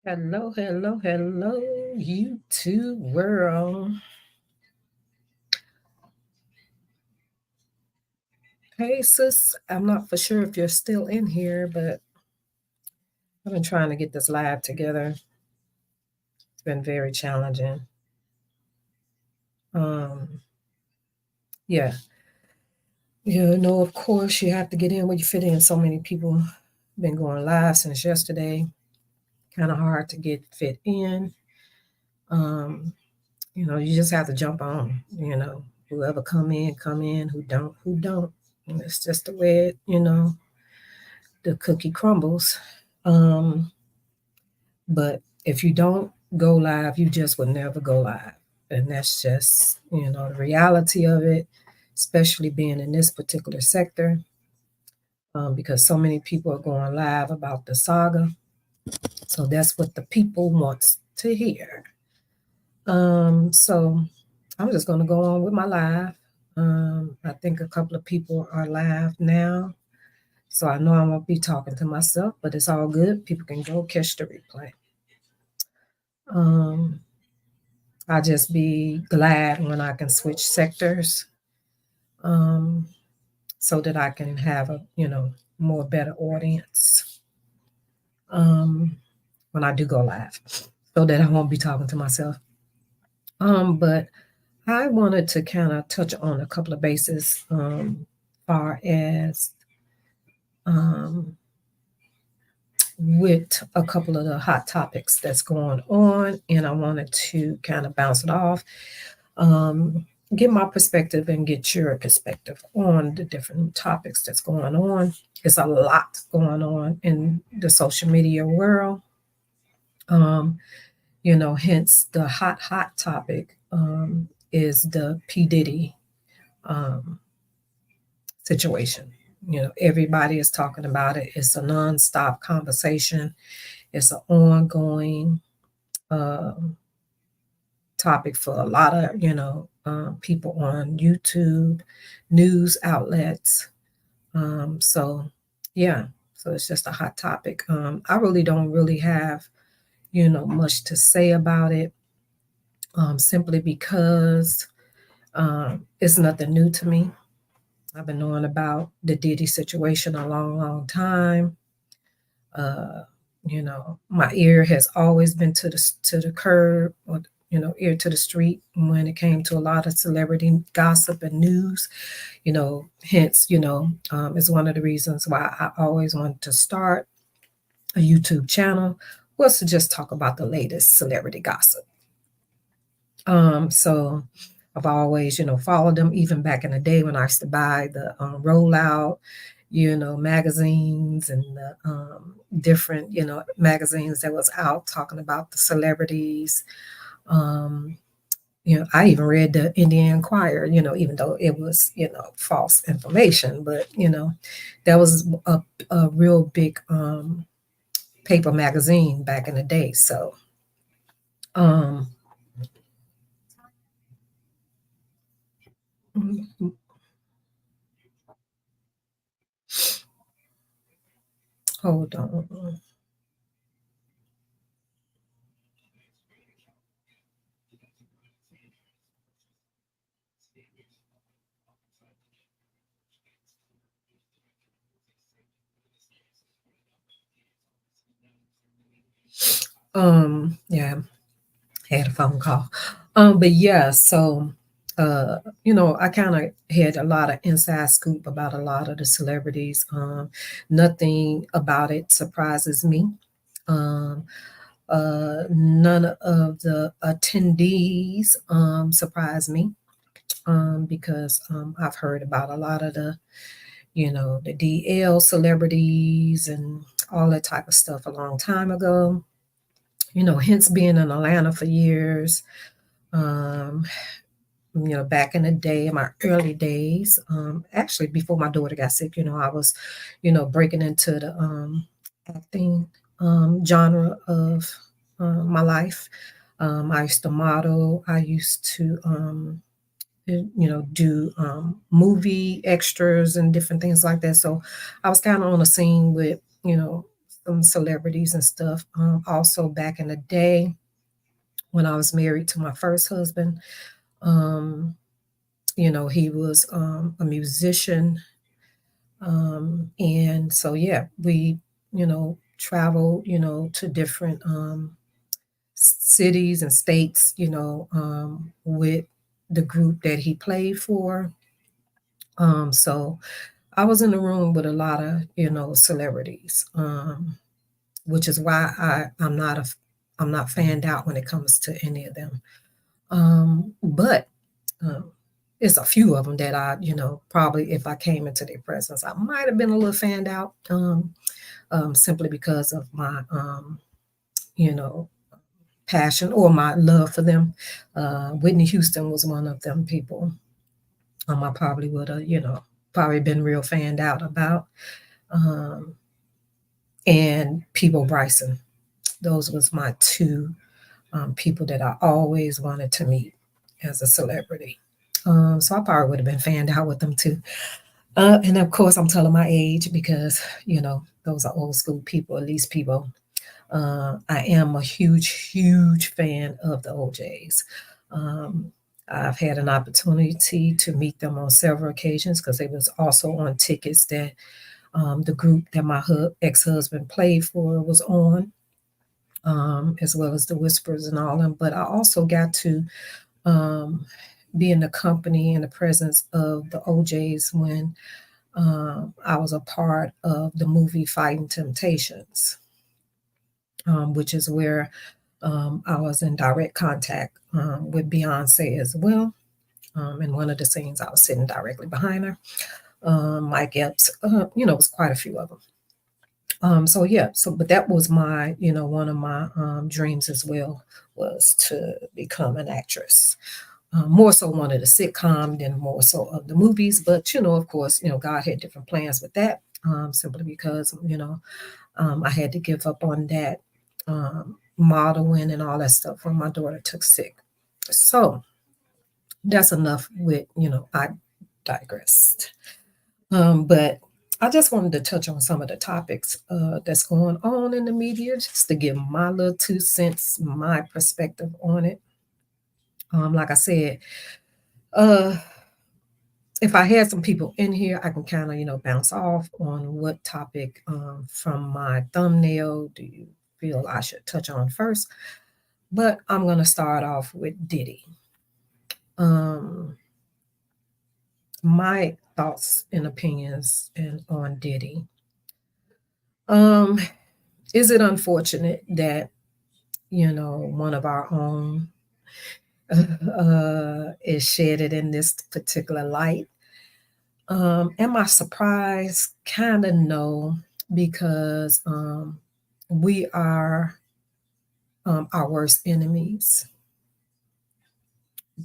Hello, hello, hello, YouTube world. Hey, sis. I'm not for sure if you're still in here, but I've been trying to get this live together. It's been very challenging. Um, yeah, of course, you have to get in where you fit in. So many people been going live since yesterday. Kind of hard to get fit in. Um, you just have to jump on. Whoever come in, come in. Who don't, who don't. And it's just the way the cookie crumbles. Um, but if you don't go live, you just would never go live. And that's just, the reality of it, especially being in this particular sector, because so many people are going live about the saga. So that's what the people wants to hear. So I'm just going to go on with my live. I think a couple of people are live now. So I know I'm going to be talking to myself, but it's all good. People can go catch the replay. Um, I'll just be glad when I can switch sectors, um, so that I can have a more better audience, um, when I do go live, so that I won't be talking to myself. But I wanted to kind of touch on a couple of bases, far as um, with a couple of the hot topics that's going on, and I wanted to kind of bounce it off, get my perspective and get your perspective on the different topics that's going on. It's a lot going on in the social media world. Hence the hot topic, is the P. Diddy um, situation. Everybody is talking about it. It's a nonstop conversation. It's an ongoing um, topic for a lot of people on YouTube, news outlets. So yeah, so it's just a hot topic. I really don't really have much to say about it, simply because it's nothing new to me. I've been knowing about the Diddy situation a long time. Uh, my ear has always been to the curb, or ear to the street when it came to a lot of celebrity gossip and news. Hence, is one of the reasons why I always wanted to start a YouTube channel, was to just talk about the latest celebrity gossip. So I've always, followed them even back in the day when I used to buy the Rollout, magazines, and the different, magazines that was out talking about the celebrities. Um, I even read the Indian Enquirer, even though it was, false information, but, that was a real big paper magazine back in the day. So, um, hold on. Yeah, had a phone call. But yeah, so I kind of had a lot of inside scoop about a lot of the celebrities. Nothing about it surprises me. Um, None of the attendees surprise me, because I've heard about a lot of the DL celebrities and all that type of stuff a long time ago. Hence being in Atlanta for years. Um, back in the day, in my early days, actually before my daughter got sick, I was, breaking into the acting genre of my life. I used to model. I used to, do movie extras and different things like that. So I was kind of on the scene with, some celebrities and stuff. Also back in the day when I was married to my first husband, um, he was a musician. And so, yeah, we, traveled, to different cities and states, with the group that he played for. So I was in the room with a lot of, celebrities, which is why I'm not fanned out when it comes to any of them. But um, it's a few of them that I, probably if I came into their presence, I might have been a little fanned out, simply because of my, you know, passion or my love for them. Whitney Houston was one of them people. I probably would have, probably been real fanned out about. Um, and Peabo Bryson. Those was my two people that I always wanted to meet as a celebrity. So I probably would have been fanned out with them too. And of course, I'm telling my age because, those are old school people, at least people. I am a huge, huge fan of the OJs. Um, I've had an opportunity to meet them on several occasions because they was also on tickets that the group that my ex-husband played for was on, as well as the Whispers and all them. But I also got to um, be in the company and the presence of the OJs when I was a part of the movie Fighting Temptations, which is where I was in direct contact with Beyonce as well. In one of the scenes, I was sitting directly behind her. Mike Epps, it was quite a few of them. So yeah, but that was my, one of my dreams as well, was to become an actress. More so wanted a sitcom than more so of the movies, but of course, God had different plans with that. Simply because I had to give up on that modeling and all that stuff when my daughter took sick. So that's enough with I digressed. But I just wanted to touch on some of the topics that's going on in the media, just to give my little 2 cents, my perspective on it. Like I said, uh, if I had some people in here, I can kind of, bounce off on what topic from my thumbnail do you feel I should touch on first. But I'm going to start off with Diddy. My thoughts and opinions on Diddy. Is it unfortunate that, one of our own is shedded in this particular light? Am I surprised? Kind of no, because we are our worst enemies,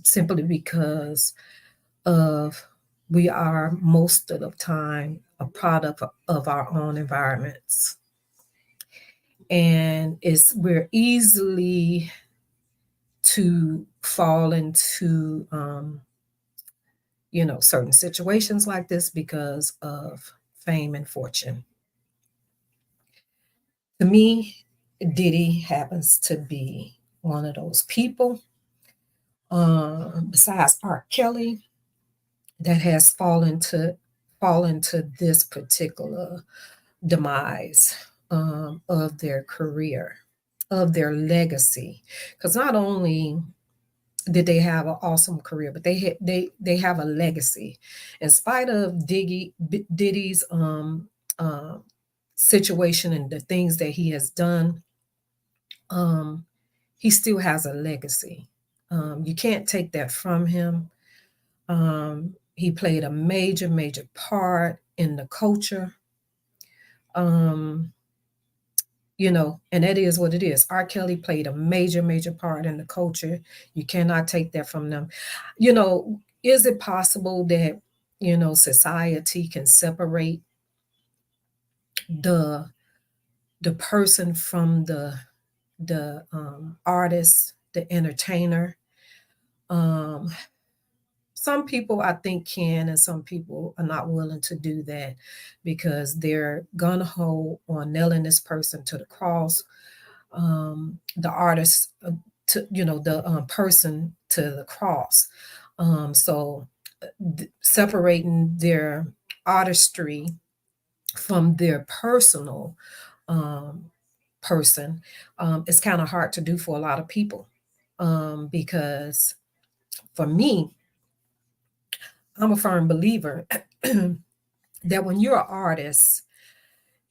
simply because of we are most of the time a product of our own environments, and we're easily to fall into certain situations like this because of fame and fortune. To me, Diddy happens to be one of those people, besides R. Kelly, that has fallen to this particular demise of their career, of their legacy. Because not only did they have an awesome career, but they have a legacy. In spite of Diddy's uh, situation and the things that he has done, um, he still has a legacy. You can't take that from him. He played a major, major part in the culture. Um, and that is what it is. R. Kelly played a major, major part in the culture. You cannot take that from them. Is it possible that, society can separate the person from the artist, the entertainer? some people I think can, and some people are not willing to do that because they're gun ho on nailing this person to the cross, the artist to the person to the cross. So separating their artistry from their personal um, person is kind of hard to do for a lot of people because for me, I'm a firm believer that when you're an artist,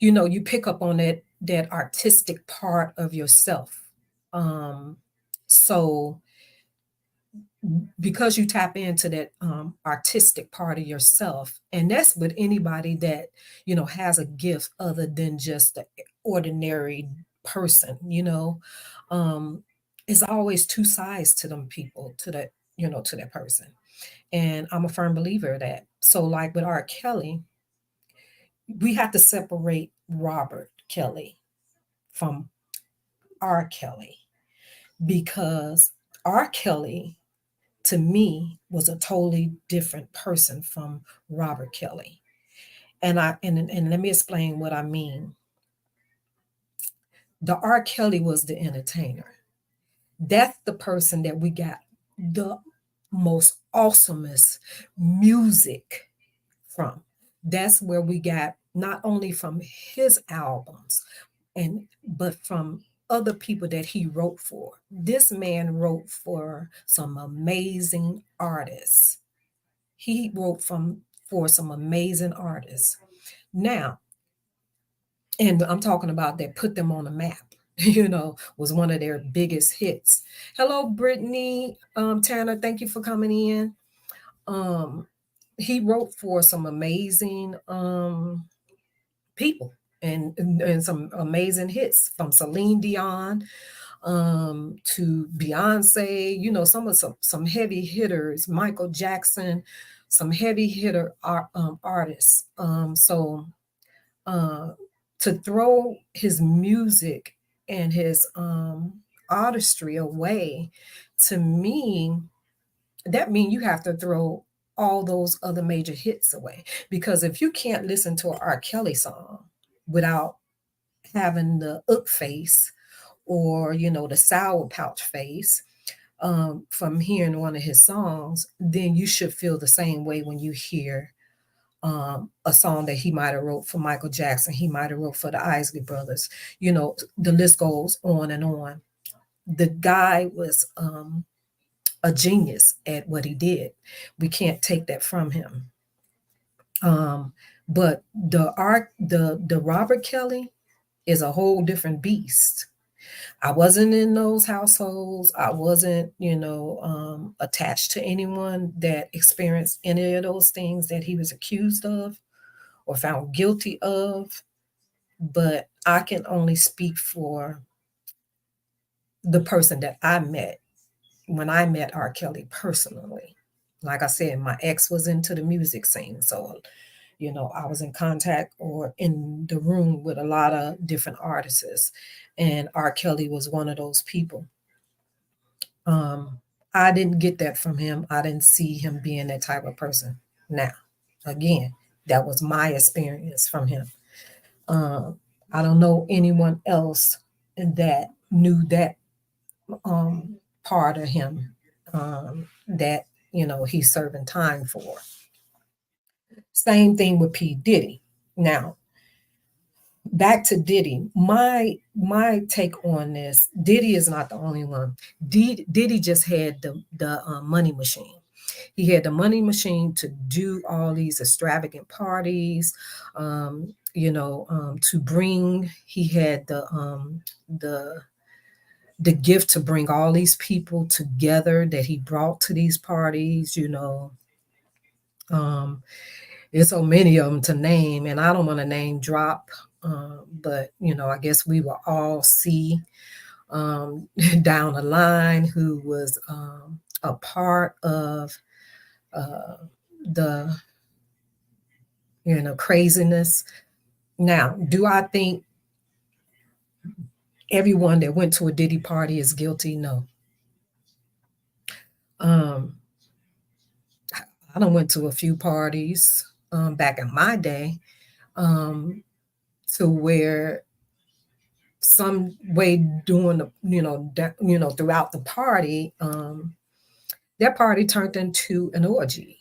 you pick up on that artistic part of yourself. Um, so because you tap into that artistic part of yourself, and that's with anybody that has a gift other than just the ordinary person, um, it's always two sides to them people, to that person. And I'm a firm believer of that. So like with R. Kelly, we have to separate Robert Kelly from R. Kelly because R. Kelly to me was a totally different person from Robert Kelly. And let me explain what I mean. The R. Kelly was the entertainer. That's the person that we got the most awesomest music from. That's where we got not only from his albums but from other people that he wrote for. This man wrote for some amazing artists. He wrote for some amazing artists. Now, and I'm talking about that put them on the map, was one of their biggest hits. Hello, Brittany, Tanner, thank you for coming in. Um, he wrote for some amazing people and some amazing hits from Celine Dion to Beyonce, some heavy hitters, Michael Jackson, some heavy hitter artists. So to throw his music and his artistry away, to me, that means you have to throw all those other major hits away. Because if you can't listen to an R. Kelly song without having the up face or the sour pouch face from hearing one of his songs, then you should feel the same way when you hear a song that he might have wrote for Michael Jackson, he might have wrote for the Isley Brothers. The list goes on and on. The guy was a genius at what he did. We can't take that from him. But the Robert Kelly is a whole different beast. I wasn't in those households. I wasn't, attached to anyone that experienced any of those things that he was accused of or found guilty of. But I can only speak for the person that I met when I met R. Kelly personally. Like I said, my ex was into the music scene. So, I was in contact or in the room with a lot of different artists. And R. Kelly was one of those people. I didn't get that from him. I didn't see him being that type of person. Now, again, that was my experience from him. I don't know anyone else that knew that part of him that he's serving time for. Same thing with P. Diddy. Now, back to Diddy. My take on this: Diddy is not the only one. Diddy just had the money machine. He had the money machine to do all these extravagant parties. To bring. He had the gift to bring all these people together that he brought to these parties. There's so many of them to name, and I don't want to name drop, but I guess we will all see down the line who was a part of the craziness. Now, do I think everyone that went to a Diddy party is guilty? No. I done went to a few parties back in my day, um, to where some way during the throughout the party, that party turned into an orgy.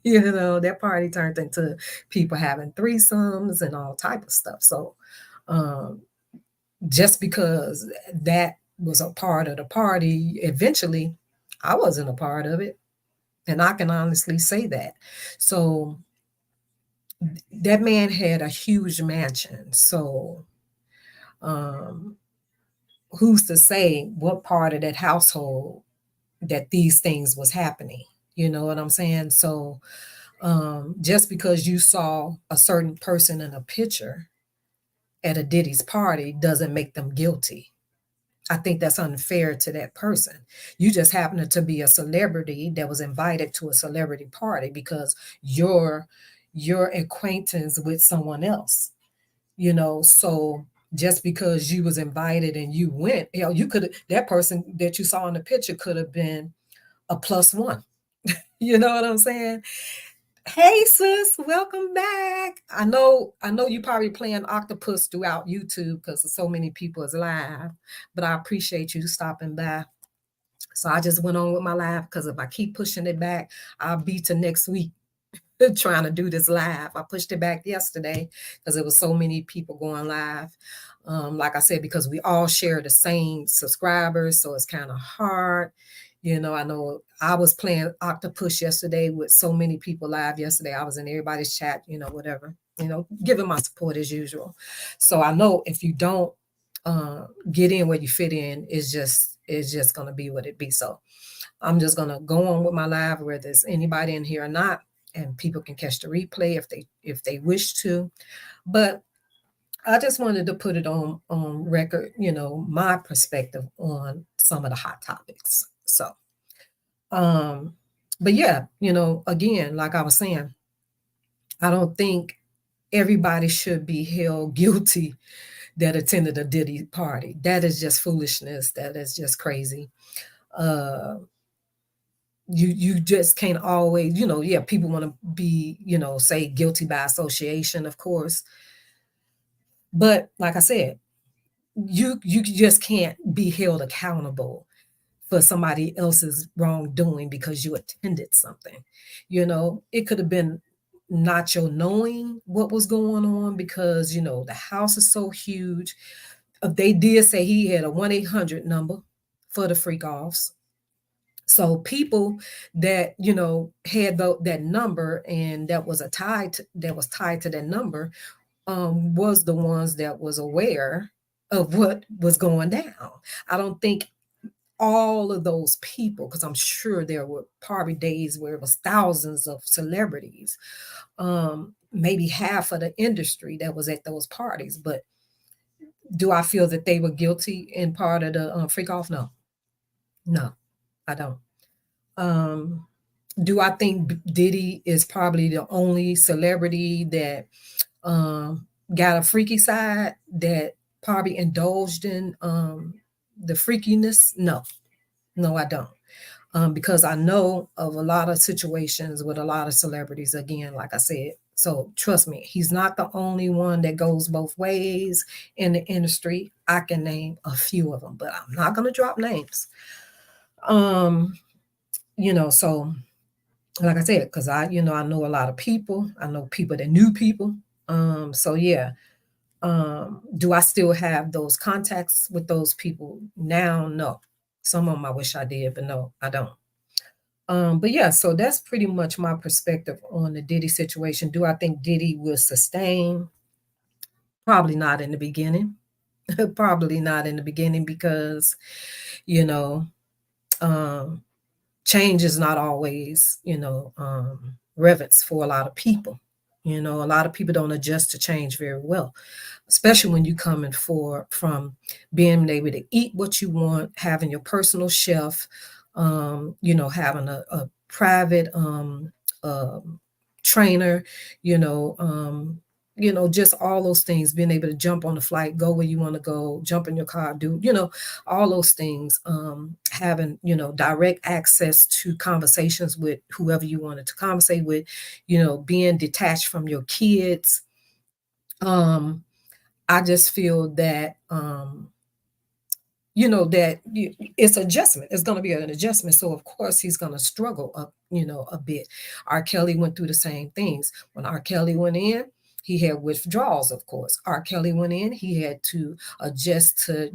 That party turned into people having threesomes and all type of stuff. So um, just because that was a part of the party, eventually I wasn't a part of it. And I can honestly say that. So that man had a huge mansion. So um, who's to say what part of that household that these things was happening? You know what I'm saying? So just because you saw a certain person in a picture at a Diddy's party doesn't make them guilty. I think that's unfair to that person. You just happen to be a celebrity that was invited to a celebrity party because your acquaintance with someone else, so just because you was invited and you went, you could that person that you saw in the picture could have been a plus one. You know what I'm saying? Hey sis, welcome back. I know you probably playing octopus throughout YouTube because so many people is live, but I appreciate you stopping by. So I just went on with my live because if I keep pushing it back, I'll be to next week trying to do this live. I pushed it back yesterday because there was so many people going live. Like I said, because we all share the same subscribers, so it's kind of hard. I know I was playing Octopus yesterday with so many people live yesterday. I was in everybody's chat, whatever, giving my support as usual. So I know if you don't get in where you fit in, it's just gonna be what it be. So I'm just gonna go on with my live, whether there's anybody in here or not, and people can catch the replay if they wish to. But I just wanted to put it on record, my perspective on some of the hot topics. So, um, but yeah, again, like I was saying, I don't think everybody should be held guilty that attended a Diddy party. That is just foolishness. That is just crazy. Uh, you just can't always, yeah, people want to be, say guilty by association, of course. But like I said, you just can't be held accountable for somebody else's wrongdoing because you attended something. It could have been not your knowing what was going on because the house is so huge. They did say he had a 1-800 number for the freak offs. So people that had that number and that was tied to that number was the ones that was aware of what was going down. I don't think all of those people, because I'm sure there were party days where it was thousands of celebrities, maybe half of the industry that was at those parties. But do I feel that they were guilty in part of the freak off? No, I don't. Um, do I think Diddy is probably the only celebrity that got a freaky side that probably indulged in the freakiness? No, I don't. Because I know of a lot of situations with a lot of celebrities, again, like I said. So trust me, he's not the only one that goes both ways in the industry. I can name a few of them, but I'm not going to drop names. Um, so like I said, because I know a lot of people. I know people that knew people. So yeah. Do I still have those contacts with those people now? No. Some of them I wish I did, but no, I don't. But yeah, so that's pretty much my perspective on the Diddy situation. Do I think Diddy will sustain? Probably not in the beginning. Probably not in the beginning because, you know, um, change is not always, reverence for a lot of people. A lot of people don't adjust to change very well, especially when you coming from being able to eat what you want, having your personal chef, having a private trainer, you know, um, just all those things, being able to jump on the flight, go where you want to go, jump in your car, do, all those things, having, direct access to conversations with whoever you wanted to conversate with, being detached from your kids. I just feel that, it's adjustment. It's going to be an adjustment. So of course he's going to struggle a bit. R. Kelly went through the same things. When R. Kelly went in, he had withdrawals, of course. R. Kelly went in, he had to adjust to,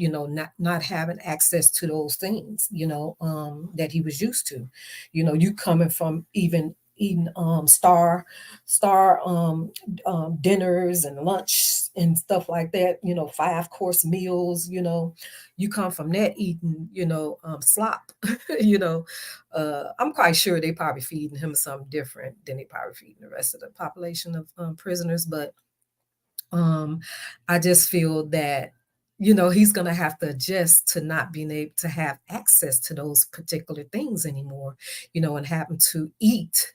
not having access to those things, that he was used to. You coming from even eating star dinners and lunch and stuff like that, 5-course meals, you come from that eating, slop, I'm quite sure they probably feeding him something different than they probably feeding the rest of the population of prisoners. But I just feel that, he's going to have to adjust to not being able to have access to those particular things anymore, and having to eat,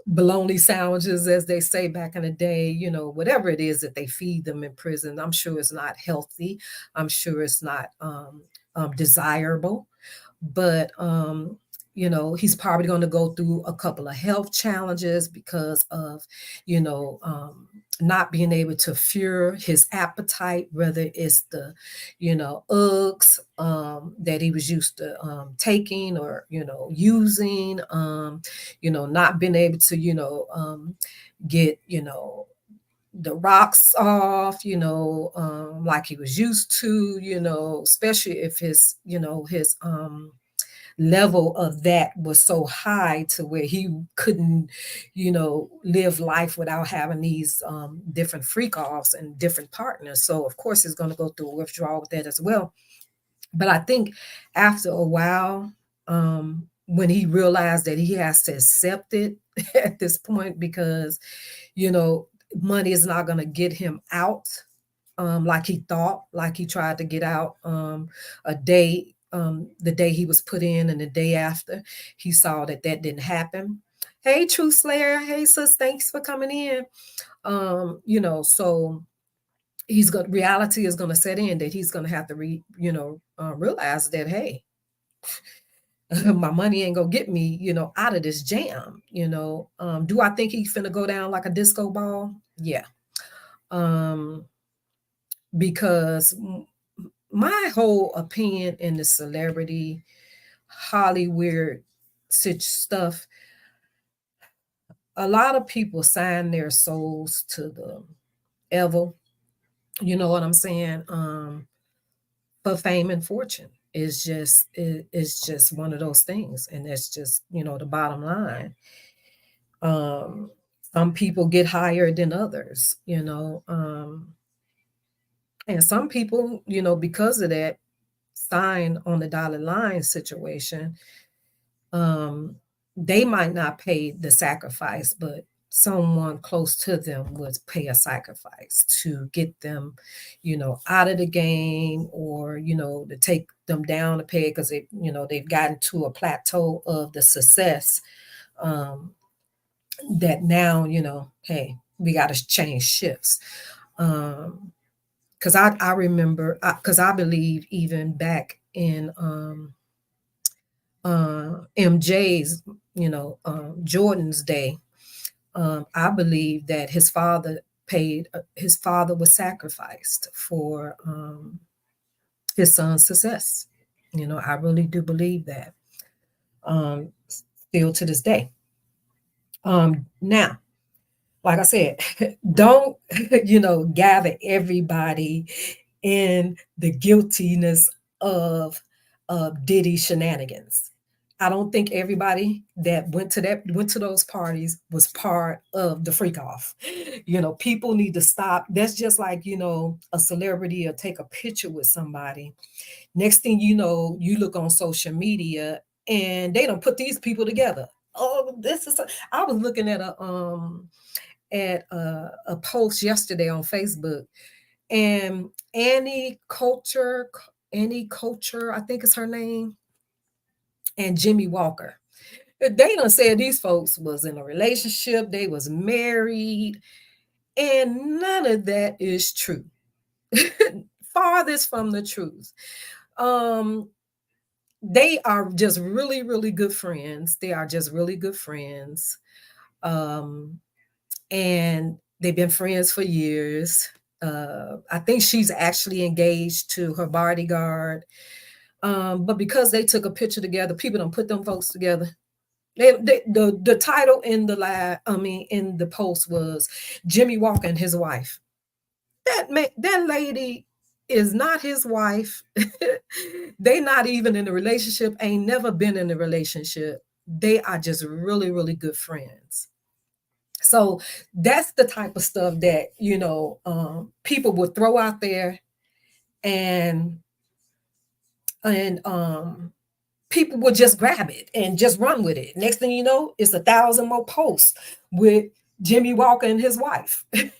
bologna sandwiches, as they say back in the day, whatever it is that they feed them in prison. I'm sure it's not healthy. I'm sure it's not desirable. But he's probably going to go through a couple of health challenges because of, not being able to fuel his appetite, whether it's the, Uggs that he was used to taking or, using, not being able to, get, the rocks off, like he was used to, especially if his level of that was so high to where he couldn't, live life without having these different freak offs and different partners. So of course he's going to go through a withdrawal with that as well. But I think after a while, when he realized that he has to accept it at this point, because, money is not going to get him out like he thought, like he tried to get out a day, the day he was put in and the day after. He saw that didn't happen. Hey, True Slayer. Hey, sis, thanks for coming in. So reality is going to set in that he's going to have to realize that, hey, my money ain't gonna get me, out of this jam. Do I think he's finna go down like a disco ball? Yeah. Because my whole opinion in the celebrity Hollywood stuff, a lot of people sign their souls to the devil. You know what I'm saying? For fame and fortune. It's just one of those things, and that's just the bottom line. Some people get higher than others, and some people, because of that sign on the dotted line situation, they might not pay the sacrifice, but someone close to them would pay a sacrifice to get them, out of the game, or, to take them down to pay because they've gotten to a plateau of the success, that now, hey, we got to change shifts. Because I remember, because I believe even back in MJ's, Jordan's day, I believe that his father was sacrificed for his son's success. I really do believe that, still to this day. Now, like I said, don't, gather everybody in the guiltiness of Diddy shenanigans. I don't think everybody that went to those parties was part of the freak off. People need to stop. That's just like, a celebrity or take a picture with somebody. Next thing you know, you look on social media and they don't put these people together. Oh, I was looking at a post yesterday on Facebook, and Annie Culture, I think is her name, and Jimmy Walker. They done said these folks was in a relationship, they was married, And none of that is true. Farthest from the truth. Um, they are just really, really good friends. They are just really good friends. Um, and they've been friends for years. I think she's actually engaged to her bodyguard. But because they took a picture together, people don't put them folks together. The title in the in the post was Jimmy Walker and his wife. That lady is not his wife. They not even in a relationship, ain't never been in a relationship. They are just really, really good friends. So that's the type of stuff that, people would throw out there, and and people would just grab it and just run with it. Next thing you know, it's 1,000 more posts with Jimmy Walker and his wife. And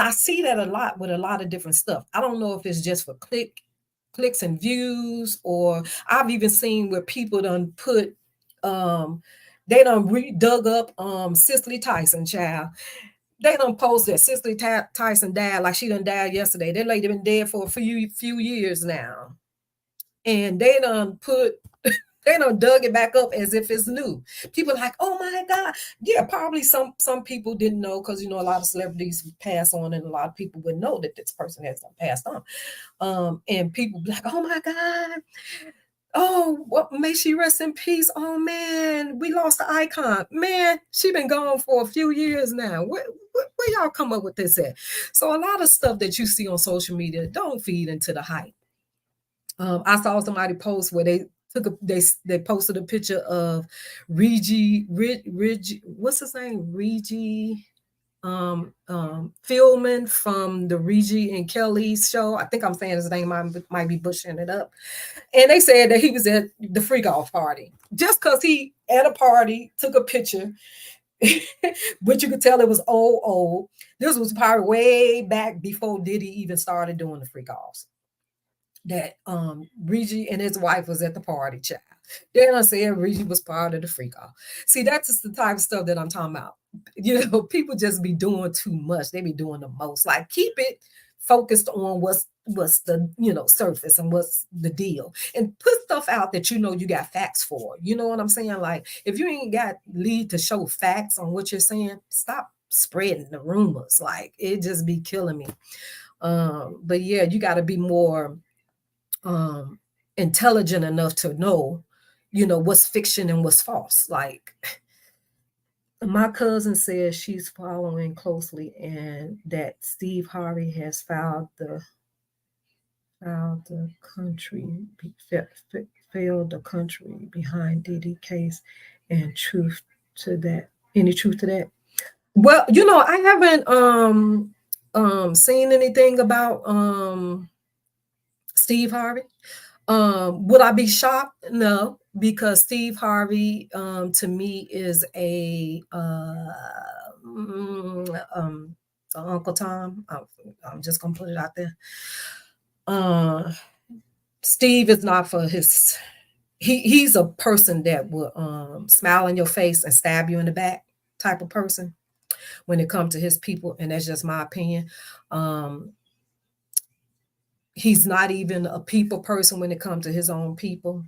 I see that a lot with a lot of different stuff. I don't know if it's just for clicks and views, or I've even seen where people done put they done dug up Cicely Tyson, child. They done posted that Cicely Tyson died like she done died yesterday. That lady been dead for a few years now. And they done dug it back up as if it's new. People are like, oh my God. Yeah, probably some people didn't know, because a lot of celebrities pass on, and a lot of people would know that this person has passed on. And people be like, oh my God. Oh, what, may she rest in peace. Oh man, we lost the icon. Man, she been gone for a few years now. Where y'all come up with this at? So a lot of stuff that you see on social media don't feed into the hype. I saw somebody post where they posted a picture of Reggie, what's his name? Reggie Philman from the Reggie and Kelly show. I think I'm saying his name, might be butchering it up. And they said that he was at the freak off party. Just because he at a party took a picture, but you could tell it was old. This was probably way back before Diddy even started doing the freak offs. That Reggie and his wife was at the party, child. Then I said Reggie was part of the freak off. See, that's just the type of stuff that I'm talking about. People just be doing too much. They be doing the most. Like, keep it focused on what's the surface and what's the deal, and put stuff out that you got facts for. You know what I'm saying? Like, if you ain't got lead to show facts on what you're saying, stop spreading the rumors. Like, it just be killing me. But yeah, you got to be more intelligent enough to know, what's fiction and what's false. Like, my cousin says she's following closely, and that Steve Harvey has filed the country, failed the country behind Diddy case, and truth to that. Any truth to that? Well, I haven't seen anything about Steve Harvey. Would I be shocked? No, because Steve Harvey, to me, is a Uncle Tom. I'm just gonna put it out there. Steve is not for his. He's a person that will smile in your face and stab you in the back type of person when it comes to his people, and that's just my opinion. He's not even a people person when it comes to his own people.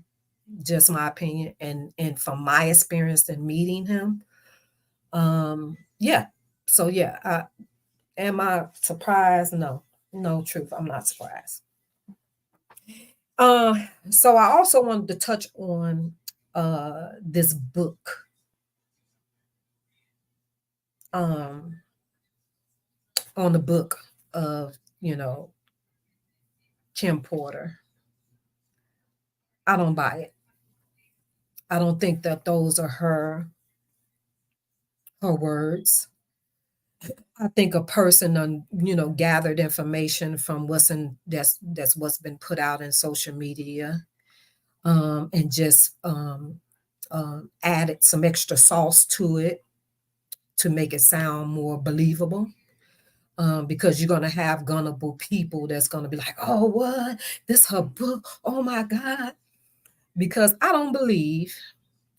Just my opinion, and from my experience in meeting him. Yeah. So yeah, am I surprised? No, no, truth, I'm not surprised. uh so I also wanted to touch on this book, um on the book of Kim Porter. I don't buy it. I don't think that those are her words. I think a person gathered information from that's what's been put out in social media, and just added some extra sauce to it to make it sound more believable. Because you're gonna have gullible people that's gonna be like, "Oh, what? This her book? Oh my God!" Because I don't believe,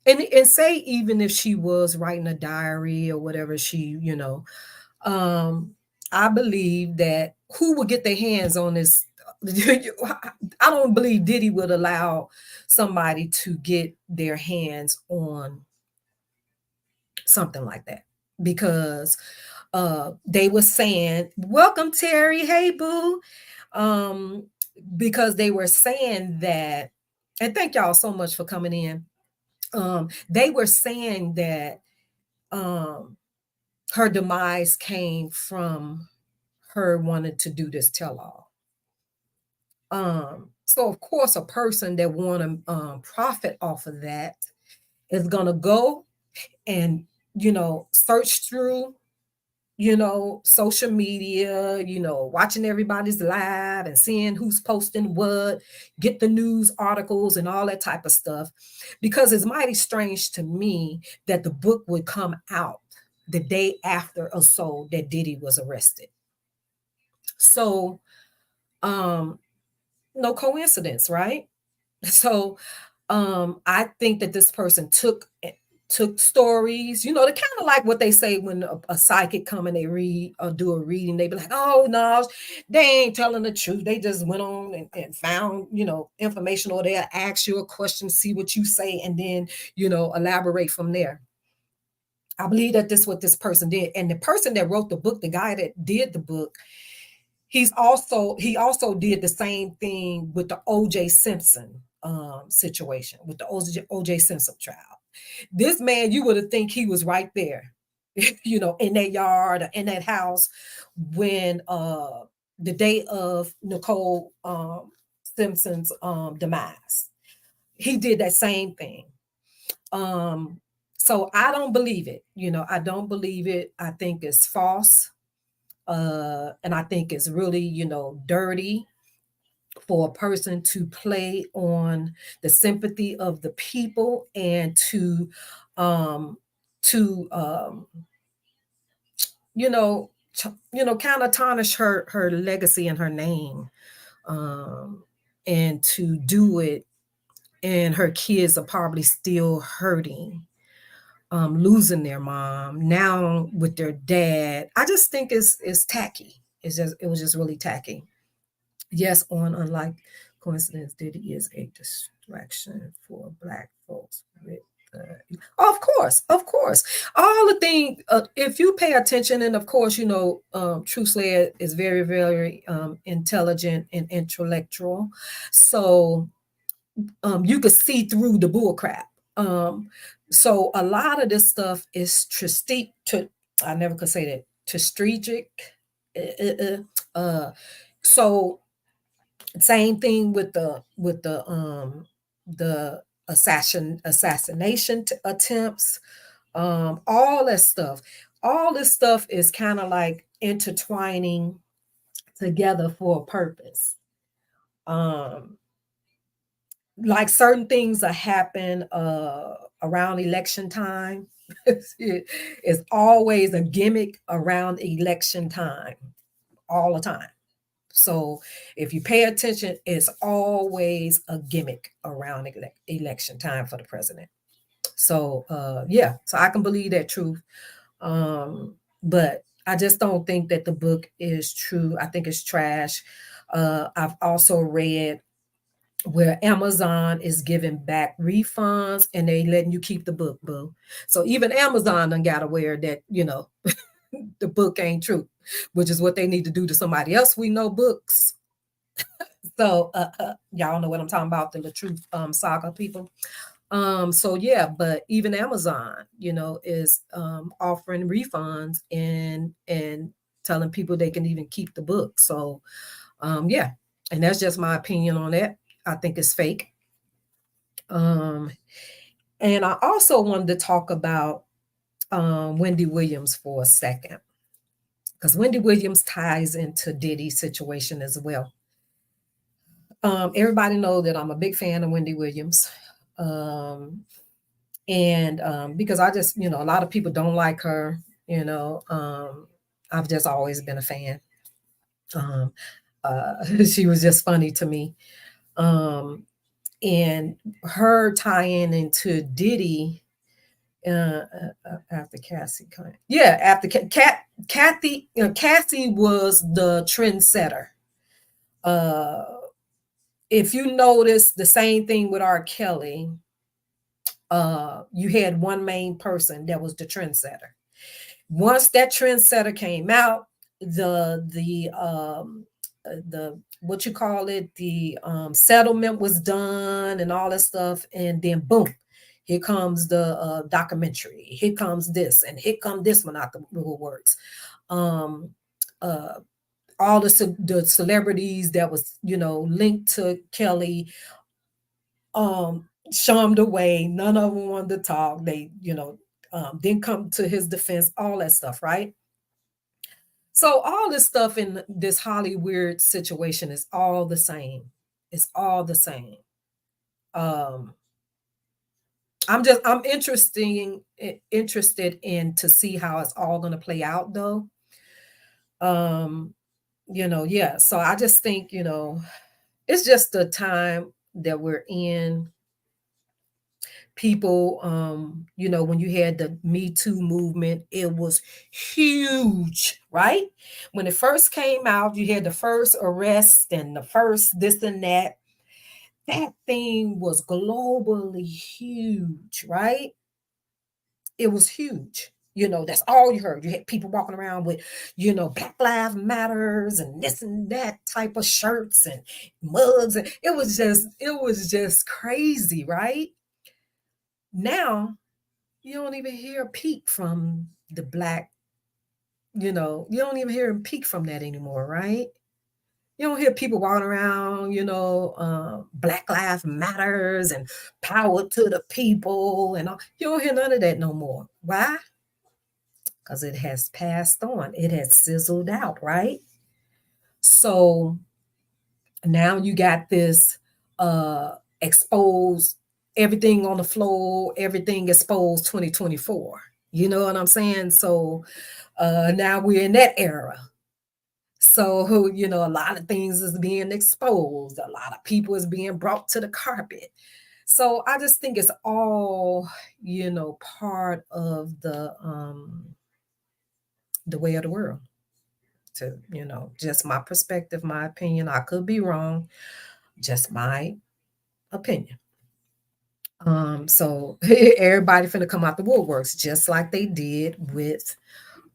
and say even if she was writing a diary or whatever, she Um, I believe that who would get their hands on this? I don't believe Diddy would allow somebody to get their hands on something like that because they were saying, "Welcome, Terry. Hey, boo," um, because they were saying that, and thank y'all so much for coming in. They were saying that um, her demise came from her wanting to do this tell-all. So of course, a person that want to profit off of that is gonna go and search through social media, watching everybody's live and seeing who's posting what, get the news articles and all that type of stuff. Because it's mighty strange to me that the book would come out the day after or so that Diddy was arrested. So, um, no coincidence, right? So, I think that this person took stories, they're kind of like what they say when a psychic come and they read or do a reading, they be like, oh no, they ain't telling the truth. They just went on and found, information, or they'll ask you a question, see what you say, and then, elaborate from there. I believe that this is what this person did. And the person that wrote the book, the guy that did the book, he also did the same thing with the OJ Simpson situation, with the OJ Simpson trial. This man, you would have think he was right there, in that yard or in that house when the day of Nicole Simpson's demise. He did that same thing. So I don't believe it. I don't believe it. I think it's false. And I think it's really, dirty for a person to play on the sympathy of the people and um to kind of tarnish her legacy and her name, and to do it, and her kids are probably still hurting, losing their mom now with their dad. I just think it's tacky. It was just really tacky. Yes, on unlike coincidence, Diddy is a distraction for Black folks. Of course, of course. All the things, if you pay attention, and of course, Truth Slayer is very, very intelligent and intellectual. So you could see through the bull crap. So a lot of this stuff is I never could say that, strategic. So same thing with the assassination attempts, all that stuff. All this stuff is kind of like intertwining together for a purpose. Um, like certain things that happen around election time. It's always a gimmick around election time, all the time. So if you pay attention, it's always a gimmick around election time for the president. So yeah, so I can believe that truth. But I just don't think that the book is true. I think it's trash. I've also read where Amazon is giving back refunds and they letting you keep the book, boo. So even Amazon done got aware that, the book ain't true, which is what they need to do to somebody else. We know books. So y'all know what I'm talking about, the Truth saga people. So yeah, but even Amazon, is offering refunds and telling people they can even keep the book. So yeah, and that's just my opinion on that. I think it's fake. Um, and I also wanted to talk about Wendy Williams for a second, because Wendy Williams ties into Diddy's situation as well. Everybody know that I'm a big fan of Wendy Williams. And because I just, a lot of people don't like her, I've just always been a fan. Um, she was just funny to me. And her tying into Diddy After Cassie came. Yeah, after Cassie was the trendsetter. Uh, if you notice the same thing with R. Kelly, you had one main person that was the trendsetter. Once that trendsetter came out, the what you call it, the settlement was done and all that stuff, and then boom, here comes the documentary. Here comes this, and here come this one out the woodworks. Um, uh, all the celebrities that was linked to Kelly shunned away. None of them wanted to talk. They didn't come to his defense. All that stuff, right? So all this stuff in this Hollywood situation is all the same. It's all the same. Um, I'm interested in to see how it's all going to play out, though. Um, yeah. So I just think it's just the time that we're in. People, when you had the Me Too movement, it was huge, right? When it first came out, you had the first arrest and the first this and that. That thing was globally huge, right? It was huge. That's all you heard. You had people walking around with, Black Lives Matters and this and that type of shirts and mugs. And it was just crazy, right? Now you don't even hear a peep from the black, you don't even hear him peek from that anymore, right? You don't hear people walking around, Black Lives Matters and power to the people and all. You don't hear none of that no more. Why? Because it has passed on. It has sizzled out, right? So now you got this exposed, everything on the floor, everything exposed 2024. You know what I'm saying? So now we're in that era. So, a lot of things is being exposed. A lot of people is being brought to the carpet. So I just think it's all, part of the way of the world. To, just my perspective, my opinion. I could be wrong. Just my opinion. So everybody finna come out the woodworks, just like they did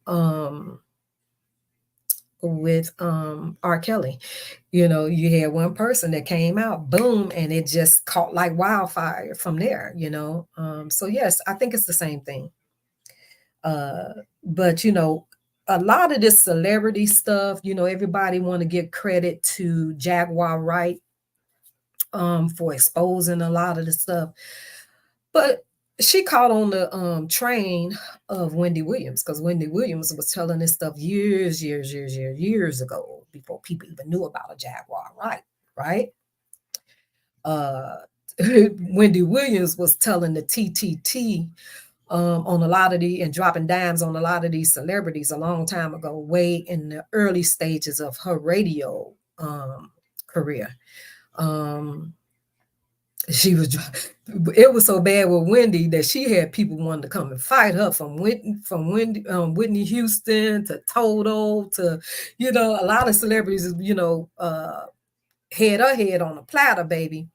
um R. Kelly. You had one person that came out, boom, and it just caught like wildfire from there. So yes, I think it's the same thing. But a lot of this celebrity stuff, everybody want to give credit to Jaguar Wright for exposing a lot of the stuff. But she caught on the train of Wendy Williams, because Wendy Williams was telling this stuff years ago, before people even knew about a Jaguar Wright, right? Uh, Wendy Williams was telling the TTT on a lot of and dropping dimes on a lot of these celebrities a long time ago, way in the early stages of her radio career. It was so bad with Wendy that she had people wanting to come and fight her, from Whitney Houston to Toto to, a lot of celebrities, had her head on a platter, baby.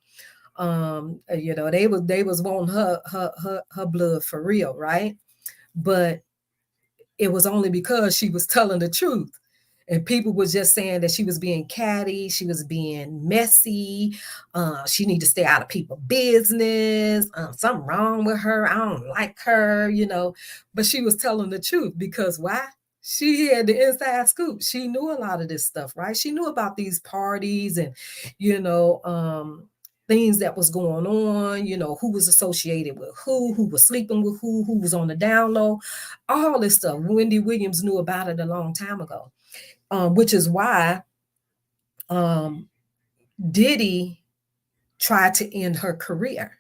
They was wanting her blood for real, right? But it was only because she was telling the truth. And people was just saying that she was being catty, she was being messy, she need to stay out of people's business, something wrong with her, I don't like her, but she was telling the truth, because why? She had the inside scoop. She knew a lot of this stuff, right? She knew about these parties and, things that was going on, who was associated with who was sleeping with who was on the down low, all this stuff. Wendy Williams knew about it a long time ago. Which is why Diddy tried to end her career.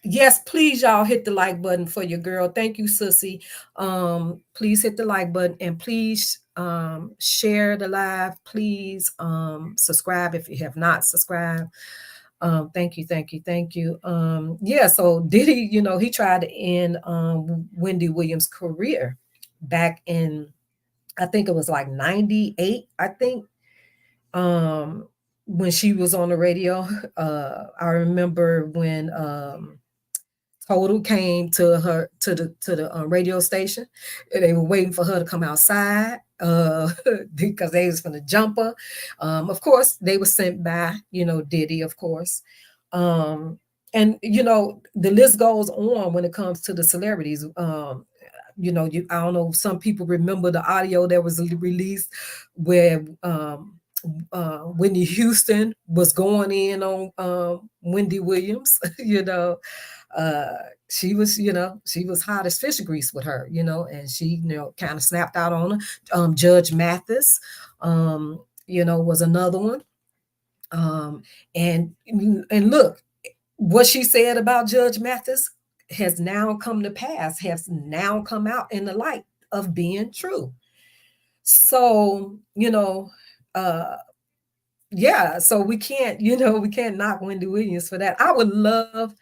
Yes, please, y'all, hit the like button for your girl. Thank you, Sissy. Please hit the like button, and please share the live. Please subscribe if you have not subscribed. Thank you. Yeah, so Diddy, he tried to end Wendy Williams' career back in, I think it was like 98, I think, um, when she was on the radio. I remember when Total came to her to the radio station, and they were waiting for her to come outside because they was going to jump her. Of course, they were sent by Diddy, of course, um, and the list goes on when it comes to the celebrities. I don't know. Some people remember the audio that was released where Whitney Houston was going in on Wendy Williams. Uh, she was hot as fish grease with her, and she, kind of snapped out on her. Judge Mathis, was another one. Um, and look, what she said about Judge Mathis has now come to pass, has now come out in the light of being true. So, uh, yeah, so we can't, we can't knock Wendy Williams for that. I would love,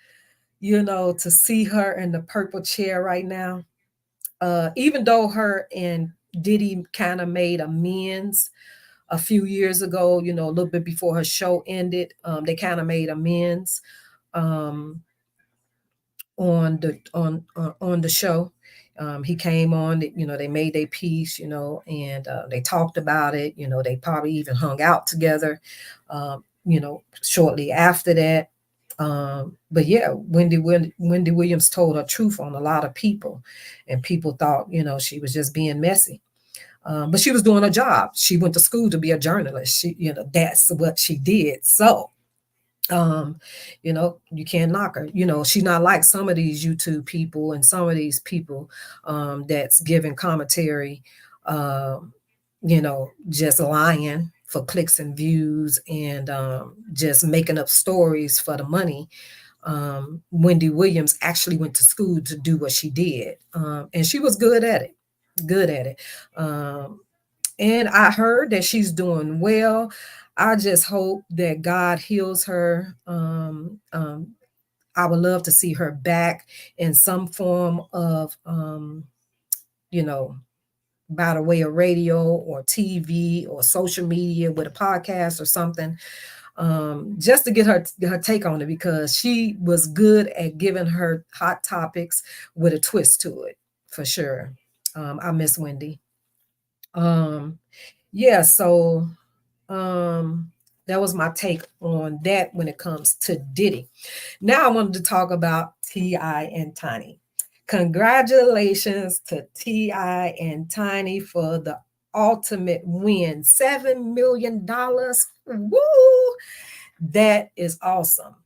to see her in the purple chair right now. Even though her and Diddy kind of made amends a few years ago, a little bit before her show ended, they kind of made amends um, on the show. He came on, they made their peace, and they talked about it. They probably even hung out together, shortly after that. But yeah, Wendy Williams told her truth on a lot of people, and people thought, she was just being messy. But she was doing her job. She went to school to be a journalist. That's what she did. So, you can't knock her. She's not like some of these YouTube people and some of these people that's giving commentary, just lying for clicks and views and just making up stories for the money. Wendy Williams actually went to school to do what she did, and she was good at it. Good at it. And I heard that she's doing well. I just hope that God heals her. I would love to see her back in some form of, by the way of radio or TV or social media with a podcast or something, just to get her take on it, because she was good at giving her hot topics with a twist to it, for sure. I miss Wendy. Yeah, so that was my take on that when it comes to Diddy. Now I wanted to talk about T.I. and Tiny. Congratulations to T.I. and Tiny for the ultimate win, $7 million. Woo! That is awesome.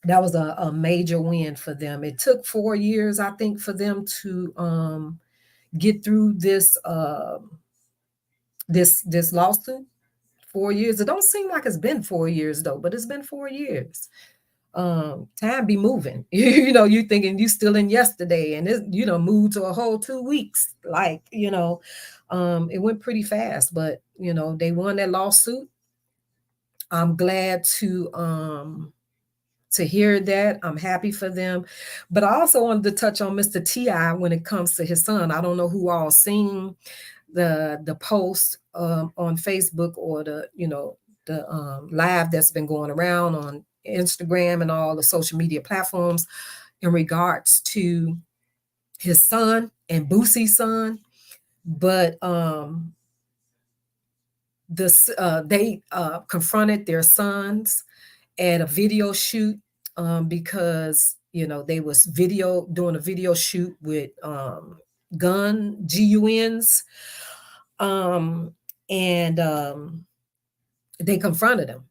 That was a major win for them. It took 4 years, I think, for them to get through this this lawsuit. 4 years. It don't seem like it's been 4 years though, but it's been 4 years. Time be moving. You thinking you still in yesterday, and it moved to a whole 2 weeks. Like, it went pretty fast, but they won that lawsuit. I'm glad to hear that. I'm happy for them. But I also wanted to touch on Mr. T.I. when it comes to his son. I don't know who all seen the post on Facebook or the live that's been going around on Instagram and all the social media platforms in regards to his son and Boosie's son. But they confronted their sons at a video shoot because they was doing a video shoot with guns, and they confronted him,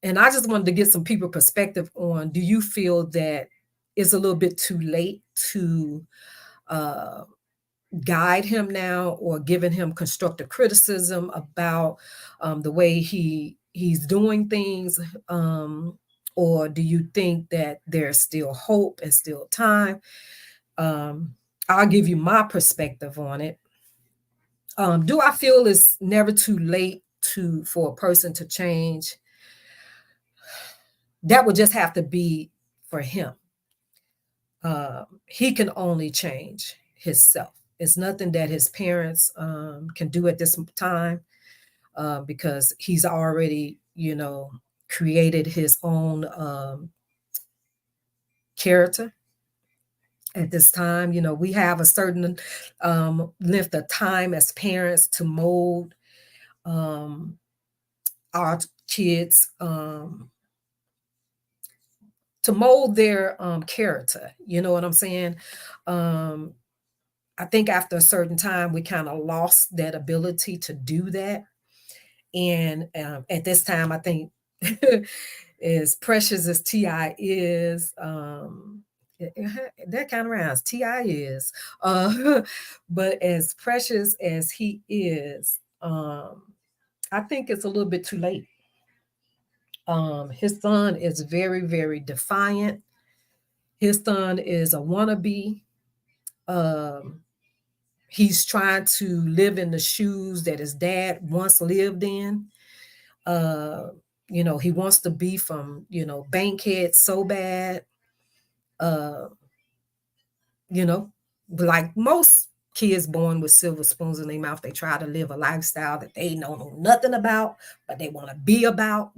and I just wanted to get some people perspective on, do you feel that it's a little bit too late to guide him now, or giving him constructive criticism about the way he's doing things, or do you think that there's still hope and still time? I'll give you my perspective on it. Do I feel it's never too late for a person to change? that would just have to be for him. He can only change himself. It's nothing that his parents can do at this time, because he's already, created his own character at this time. We have a certain length of time as parents to mold our kids, to mold their character. You know what I'm saying? Um, I think after a certain time, we kind of lost that ability to do that. And at this time, I think as precious as Ti is, that kind of rounds. Ti is, but as precious as he is, I think it's a little bit too late. His son is very, very defiant. His son is a wannabe. Um, he's trying to live in the shoes that his dad once lived in. Uh, he wants to be from, Bankhead so bad. Uh, you know, like most kids born with silver spoons in their mouth, they try to live a lifestyle that they know nothing about, but they want to be about.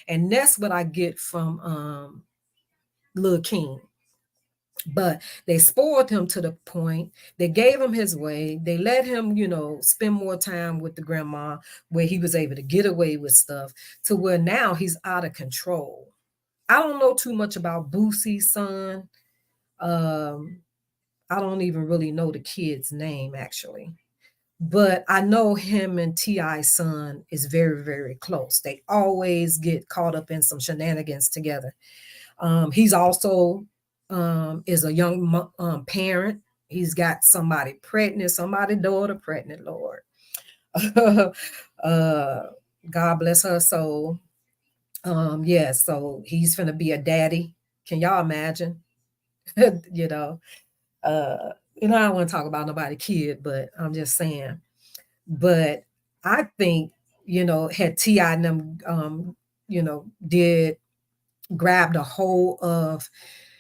And that's what I get from Lil King. But they spoiled him to the point, they gave him his way, they let him, spend more time with the grandma, where he was able to get away with stuff, to where now he's out of control. I don't know too much about Boosie's son. um I don't even really know the kid's name, actually, but I know him and Ti's son is very, very close. They always get caught up in some shenanigans together. He's also is a young parent. He's got somebody pregnant, somebody daughter pregnant, Lord. uh, God bless her soul. Yeah, so he's gonna be a daddy. Can y'all imagine? you know, uh, I don't want to talk about nobody kid, but I'm just saying. But I think, had Ti and them, did grabbed a hold of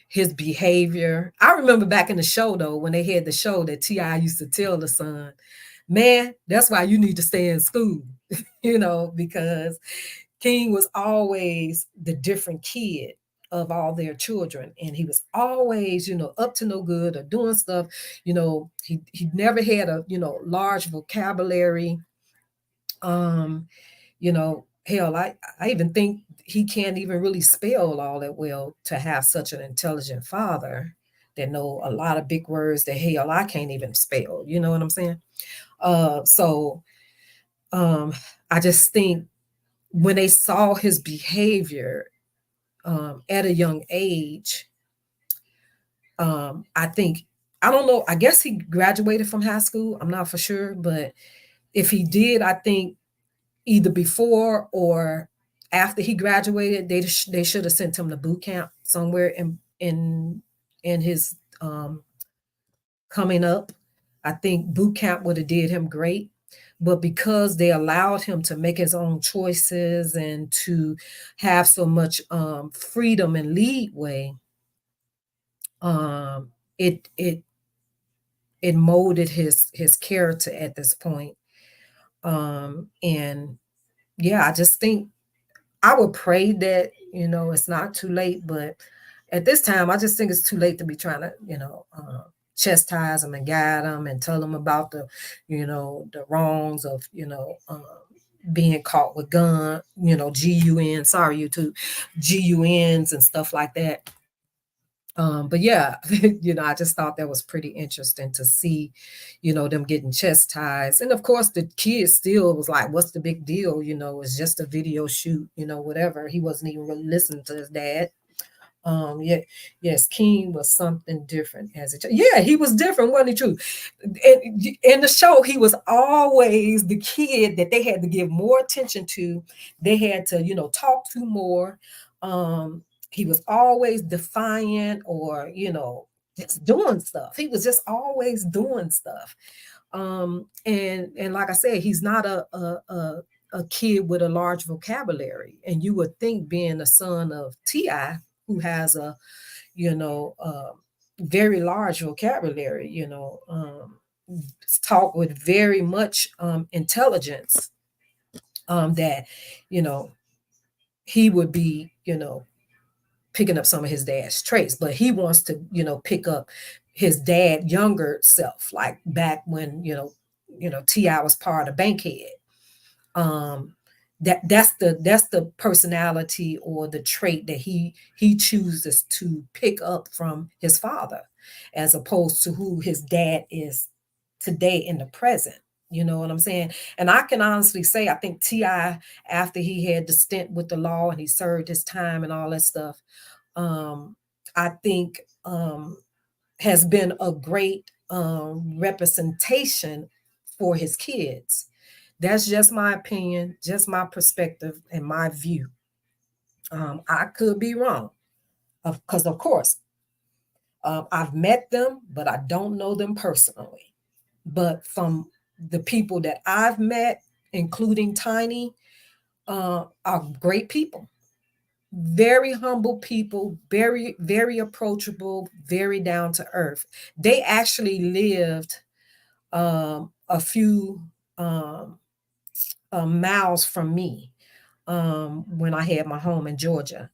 his behavior. I remember back in the show, though, when they had the show, that Ti used to tell the son, "Man, that's why you need to stay in school," because King was always the different kid of all their children, and he was always, up to no good or doing stuff. He never had a, large vocabulary. Hell, I even think he can't even really spell all that well to have such an intelligent father that know a lot of big words that, hell, I can't even spell. You know what I'm saying? So um, I just think when they saw his behavior at a young age, I think, I don't know, I guess he graduated from high school. I'm not for sure, but if he did, I think either before or after he graduated, they should have sent him to boot camp somewhere in his coming up. I think boot camp would have did him great, but because they allowed him to make his own choices and to have so much freedom and leadway, um, it molded his character at this point. And yeah, I just think I would pray that, it's not too late, but at this time, I just think it's too late to be trying to, chastise them and guide them and tell them about the wrongs of, being caught with GUN, sorry, YouTube, GUNs and stuff like that. But yeah, I just thought that was pretty interesting to see, them getting chastised. And of course, the kid still was like, what's the big deal? It's just a video shoot, whatever. He wasn't even really listening to his dad. Yeah, yes, King was something different as a child. Yeah, he was different, wasn't he? True. In the show, he was always the kid that they had to give more attention to. They had to, talk to more. He was always defiant, or just doing stuff. He was just always doing stuff. And like I said, he's not a kid with a large vocabulary, and you would think being a son of Ti, who has a very large vocabulary, talk with very much intelligence, that you know he would be picking up some of his dad's traits, but he wants to pick up his dad younger self, like back when Ti was part of Bankhead. That's the personality or the trait that he chooses to pick up from his father, as opposed to who his dad is today in the present. You know what I'm saying? And I can honestly say, I think Ti, after he had the stint with the law and he served his time and all that stuff, I think has been a great representation for his kids. That's just my opinion, just my perspective and my view. I could be wrong, because of course I've met them, but I don't know them personally. But from the people that I've met, including Tiny, are great people, very humble people, very, very approachable, very down to earth. They actually lived a few miles from me when I had my home in Georgia.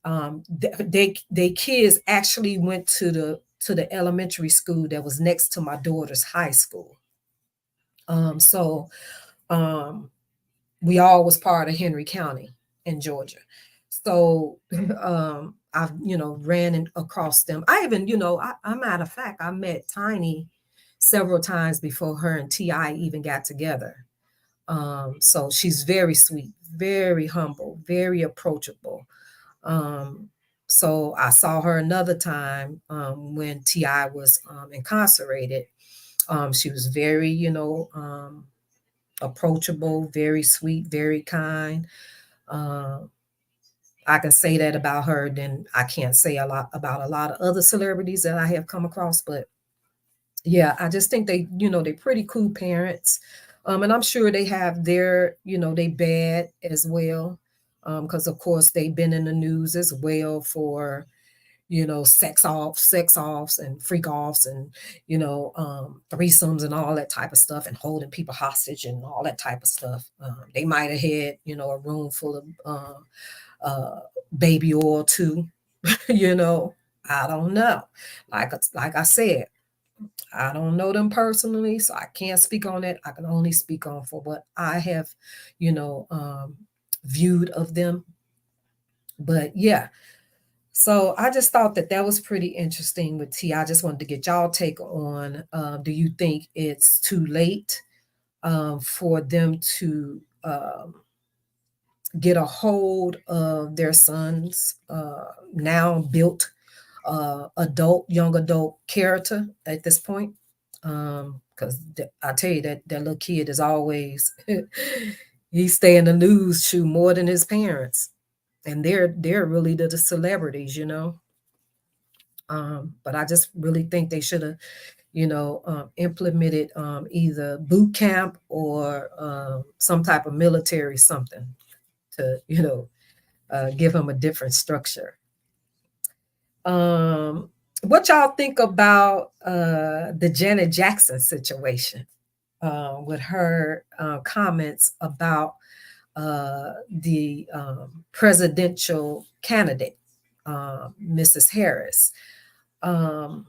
They kids actually went to the elementary school that was next to my daughter's high school. So we all was part of Henry County in Georgia. So I've ran across them. I even I matter of fact, I met Tiny several times before her and Ti even got together. So she's very sweet, very humble, very approachable. Um, so I saw her another time when Ti was incarcerated. She was very approachable, very sweet, very kind. Uh, I can say that about her. Then I can't say a lot about a lot of other celebrities that I have come across. But yeah, I just think they're pretty cool parents. And I'm sure they have they bad as well. Because of course they've been in the news as well for sex offs and freak offs and threesomes and all that type of stuff, and holding people hostage and all that type of stuff. They might have had a room full of uh, baby oil too. you know, I don't know. Like I said, I don't know them personally, so I can't speak on it. I can only speak on for what I have, you know, um, viewed of them. But yeah, so I just thought that was pretty interesting with T. I just wanted to get y'all take on. Do you think it's too late for them to get a hold of their son's now built young adult character at this point? Because I tell you that little kid is always he stay in the news shoe more than his parents, and they're really the celebrities. But I just really think they should have, implemented either boot camp or some type of military something to, give them a different structure. What y'all think about the Janet Jackson situation with her comments about the presidential candidate, Mrs. Harris? Um,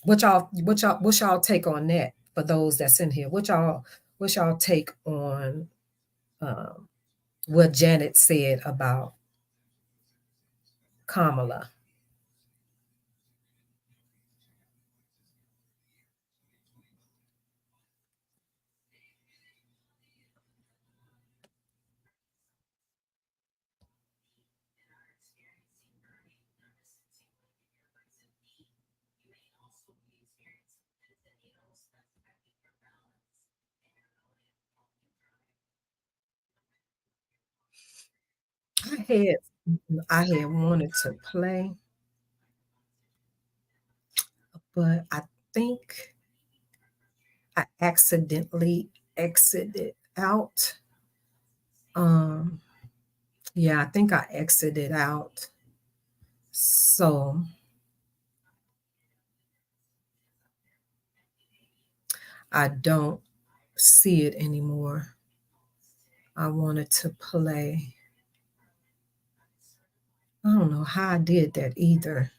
what's y'all take on that for those that's in here? What's y'all take on um, what Janet said about Kamala? I had I had wanted to play, but I think I accidentally exited out. Um, yeah, I think I exited out. So I don't see it anymore. I wanted to play. I don't know how I did that either.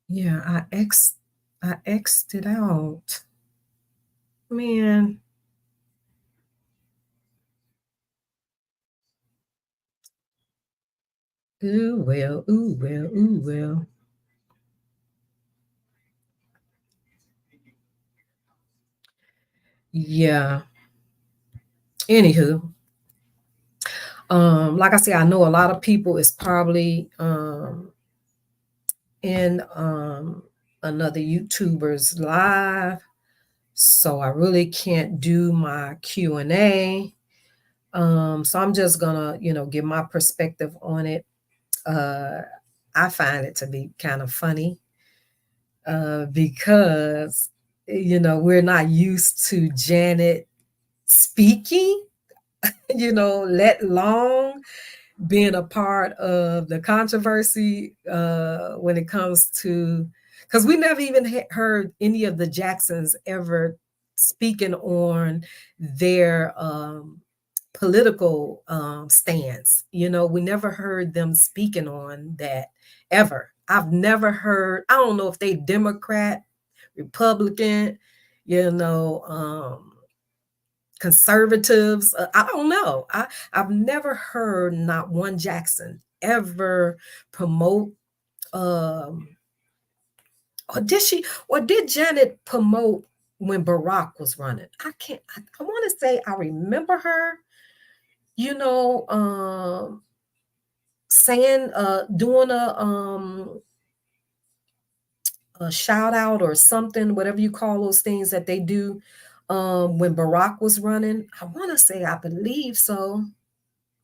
Yeah, I X'd it out. Man. Ooh well, ooh well, ooh well. Yeah. Anywho, like I said, I know a lot of people is probably in another YouTuber's live, so I really can't do my Q&A. So I'm just gonna, give my perspective on it. Uh, I find it to be kind of funny because we're not used to Janet speaking, let alone being a part of the controversy when it comes to, because we never even heard any of the Jacksons ever speaking on their political stance. We never heard them speaking on that ever. I've never heard, I don't know if they Democrat, Republican, you know, conservatives. I don't know. I've never heard not one Jackson ever promote or did Janet promote when Barack was running? I want to say I remember her, you know, saying doing a shout out or something, whatever you call those things that they do when Barack was running. I want to say I believe so.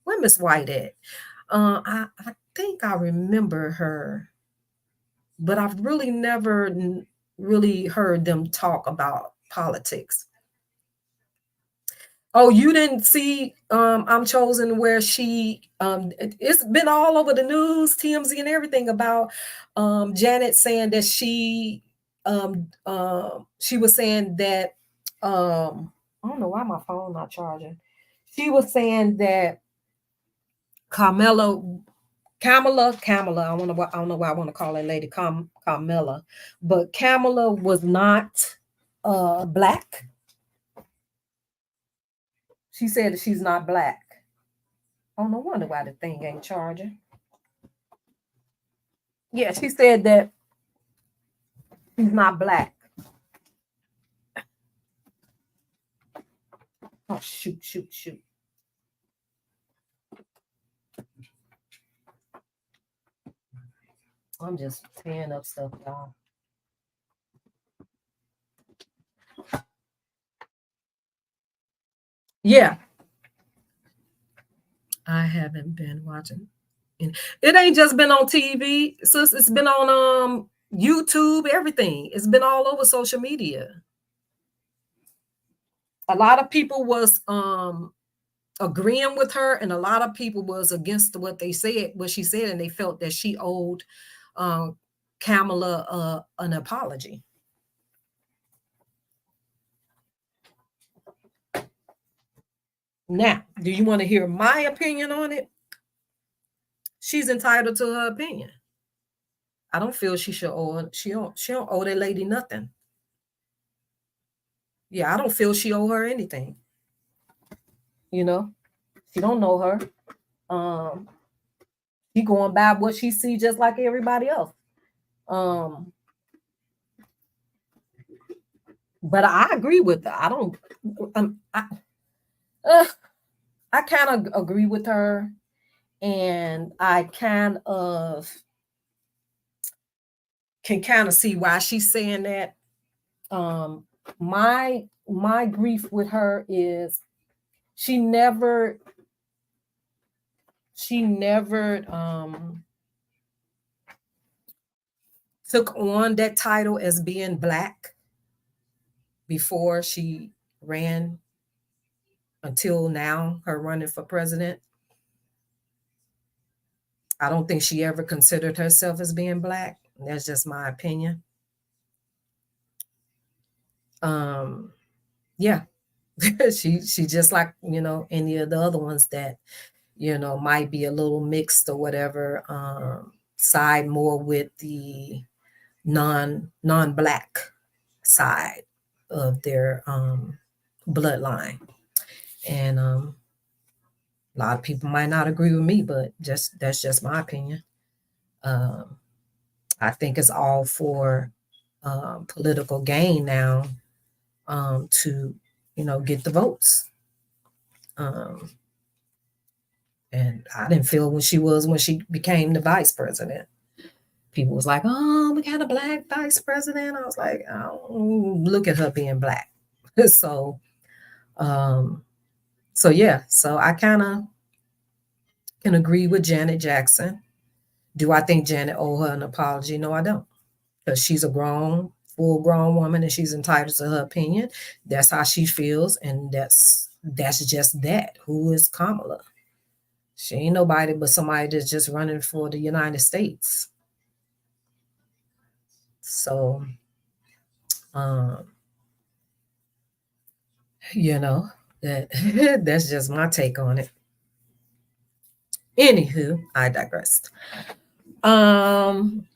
Where Miss White at? I think I remember her, but I've really never really heard them talk about politics. Oh, you didn't see I'm Chosen where it's been all over the news, TMZ and everything about Janet saying that she was saying that I don't know why my phone not charging. She was saying that Carmela Kamala, I don't know why I want to call that lady Carmela, but Kamala was not black. She said that she's not black. Oh, no wonder why the thing ain't charging. Yeah, she said that she's not black. Oh, shoot, shoot, shoot. I'm just tearing up stuff, y'all. Yeah, I haven't been watching. It ain't just been on TV, sis. It's been on YouTube, everything. It's been all over social media. A lot of people was agreeing with her, and a lot of people was against what she said, and they felt that she owed Kamala an apology. Now, do you want to hear my opinion on it? She's entitled to her opinion. I don't feel she should owe she don't owe that lady nothing. Yeah, I don't feel she owe her anything. You know, she don't know her. Um, she going by what she see just like everybody else. Um, but I agree with her. I don't. I uh, I kind of agree with her, and I kind of can kind of see why she's saying that. Um, my grief with her is she never took on that title as being black before she ran until now, her running for president. I don't think she ever considered herself as being Black. That's just my opinion. Um, yeah, she just like, any of the other ones that, might be a little mixed or whatever, side more with the non-Black side of their bloodline. And a lot of people might not agree with me, but that's just my opinion. Um, I think it's all for political gain now, to get the votes. Um, and I didn't feel when she became the vice president. People was like, "Oh, we got a Black vice president." I was like, "Oh, look at her being Black." so, um, so yeah. So I kind of can agree with Janet Jackson. Do I think Janet owe her an apology? No, I don't. Because she's a full grown woman, and she's entitled to her opinion. That's how she feels, and that's just that. Who is Kamala? She ain't nobody but somebody that's just running for the United States. So, um, that that's just my take on it. Anywho, I digressed. Um,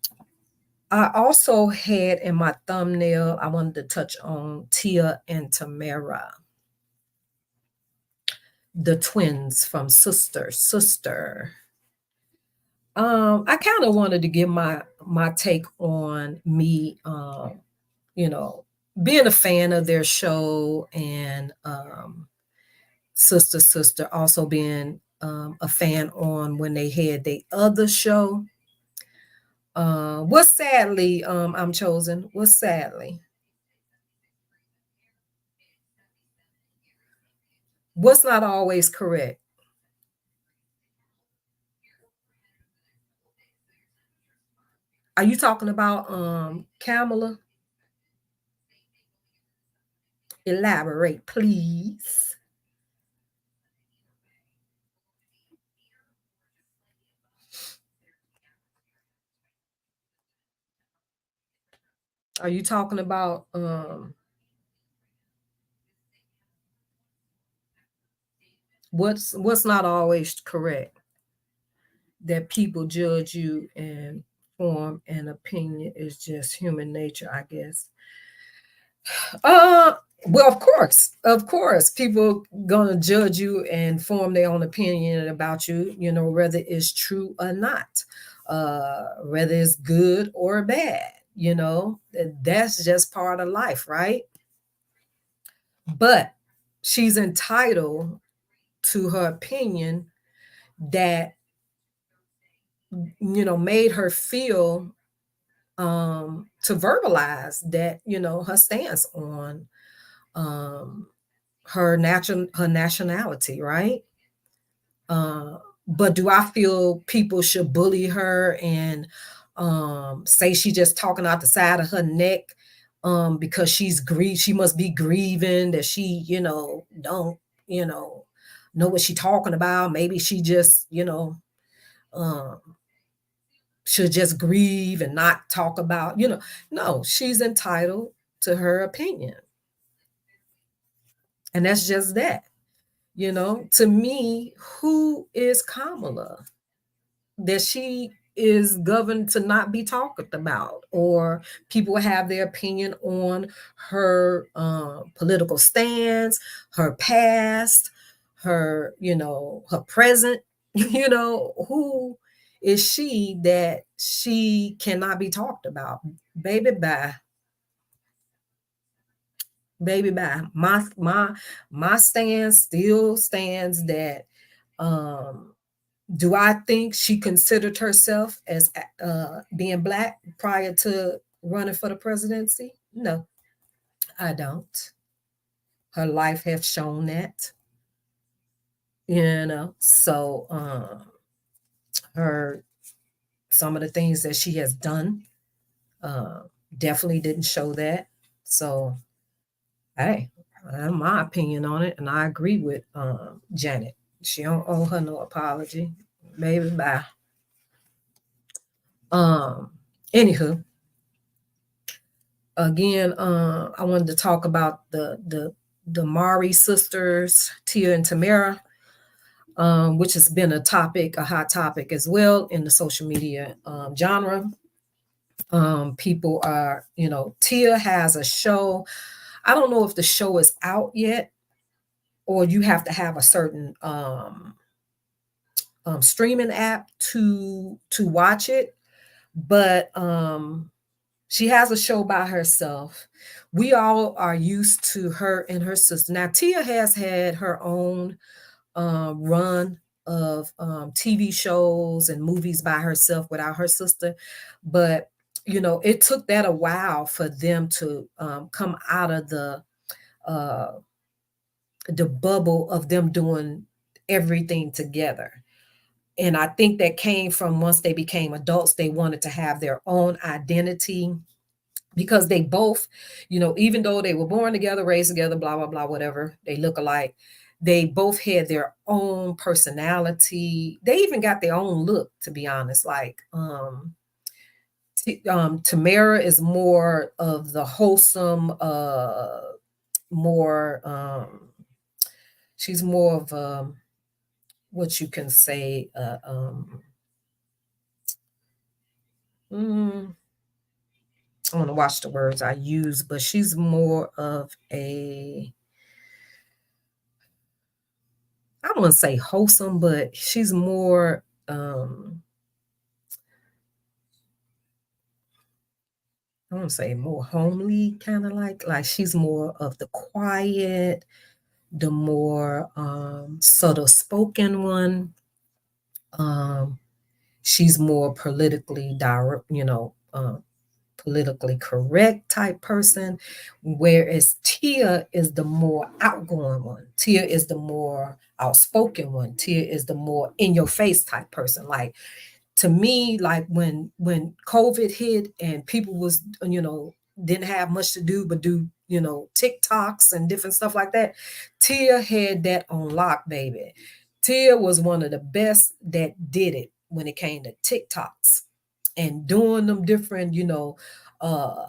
I also had in my thumbnail, I wanted to touch on Tia and Tamera, the twins from Sister. I kind of wanted to give my take on me, being a fan of their show, and Sister, also being a fan on when they had the other show. What's sadly, I'm chosen. What's sadly? What's not always correct? Are you talking about Kamala? Elaborate, please. Are you talking about what's not always correct? That people judge you and form an opinion is just human nature, I guess. Uh, well, of course, people gonna judge you and form their own opinion about you. Whether it's true or not, whether it's good or bad. That's just part of life, right? But she's entitled to her opinion that made her feel, to verbalize that, her stance on um her nationality, right? But do I feel people should bully her and say she just talking out the side of her neck, because she must be grieving that she, don't, know what she talking about. Maybe she just, um should just grieve and not talk about, no, she's entitled to her opinion. And that's just that. To me, who is Kamala that she is governed to not be talked about, or people have their opinion on her political stance, her past, her present? Who is she that she cannot be talked about? Baby, bye. Baby, bye. My stance still stands that, um do I think she considered herself as being Black prior to running for the presidency? No, I don't. Her life has shown that. So her some of the things that she has done, uh, definitely didn't show that. So, hey, That's my opinion on it, and I agree with Janet. She don't owe her no apology. Maybe bye. Um, Anywho, again, I wanted to talk about the Mari sisters, Tia and Tamara, which has been a hot topic as well in the social media genre. People are, Tia has a show. I don't know if the show is out yet, or you have to have a certain streaming app to watch it. But she has a show by herself. We all are used to her and her sister. Now, Tia has had her own run of TV shows and movies by herself without her sister. But, it took that a while for them to come out of uh, the bubble of them doing everything together. And I think that came from once they became adults, they wanted to have their own identity because they both, even though they were born together, raised together, blah, blah, blah, whatever, they look alike. They both had their own personality. They even got their own look, to be honest. Like, Tamara is more of the wholesome, more, she's more of, what you can say, I want to watch the words I use, but she's more of I don't want to say wholesome, but she's more, I want to say more homely, kind of like she's more of the quiet, the more subtle spoken one. She's more politically direct, politically correct type person, whereas Tia is the more outgoing one. Tia is the more outspoken one. Tia is the more in your face type person. Like, to me, like when COVID hit and people was, didn't have much to do but do, TikToks and different stuff like that, Tia had that on lock, baby. Tia was one of the best that did it when it came to TikToks and doing them different, uh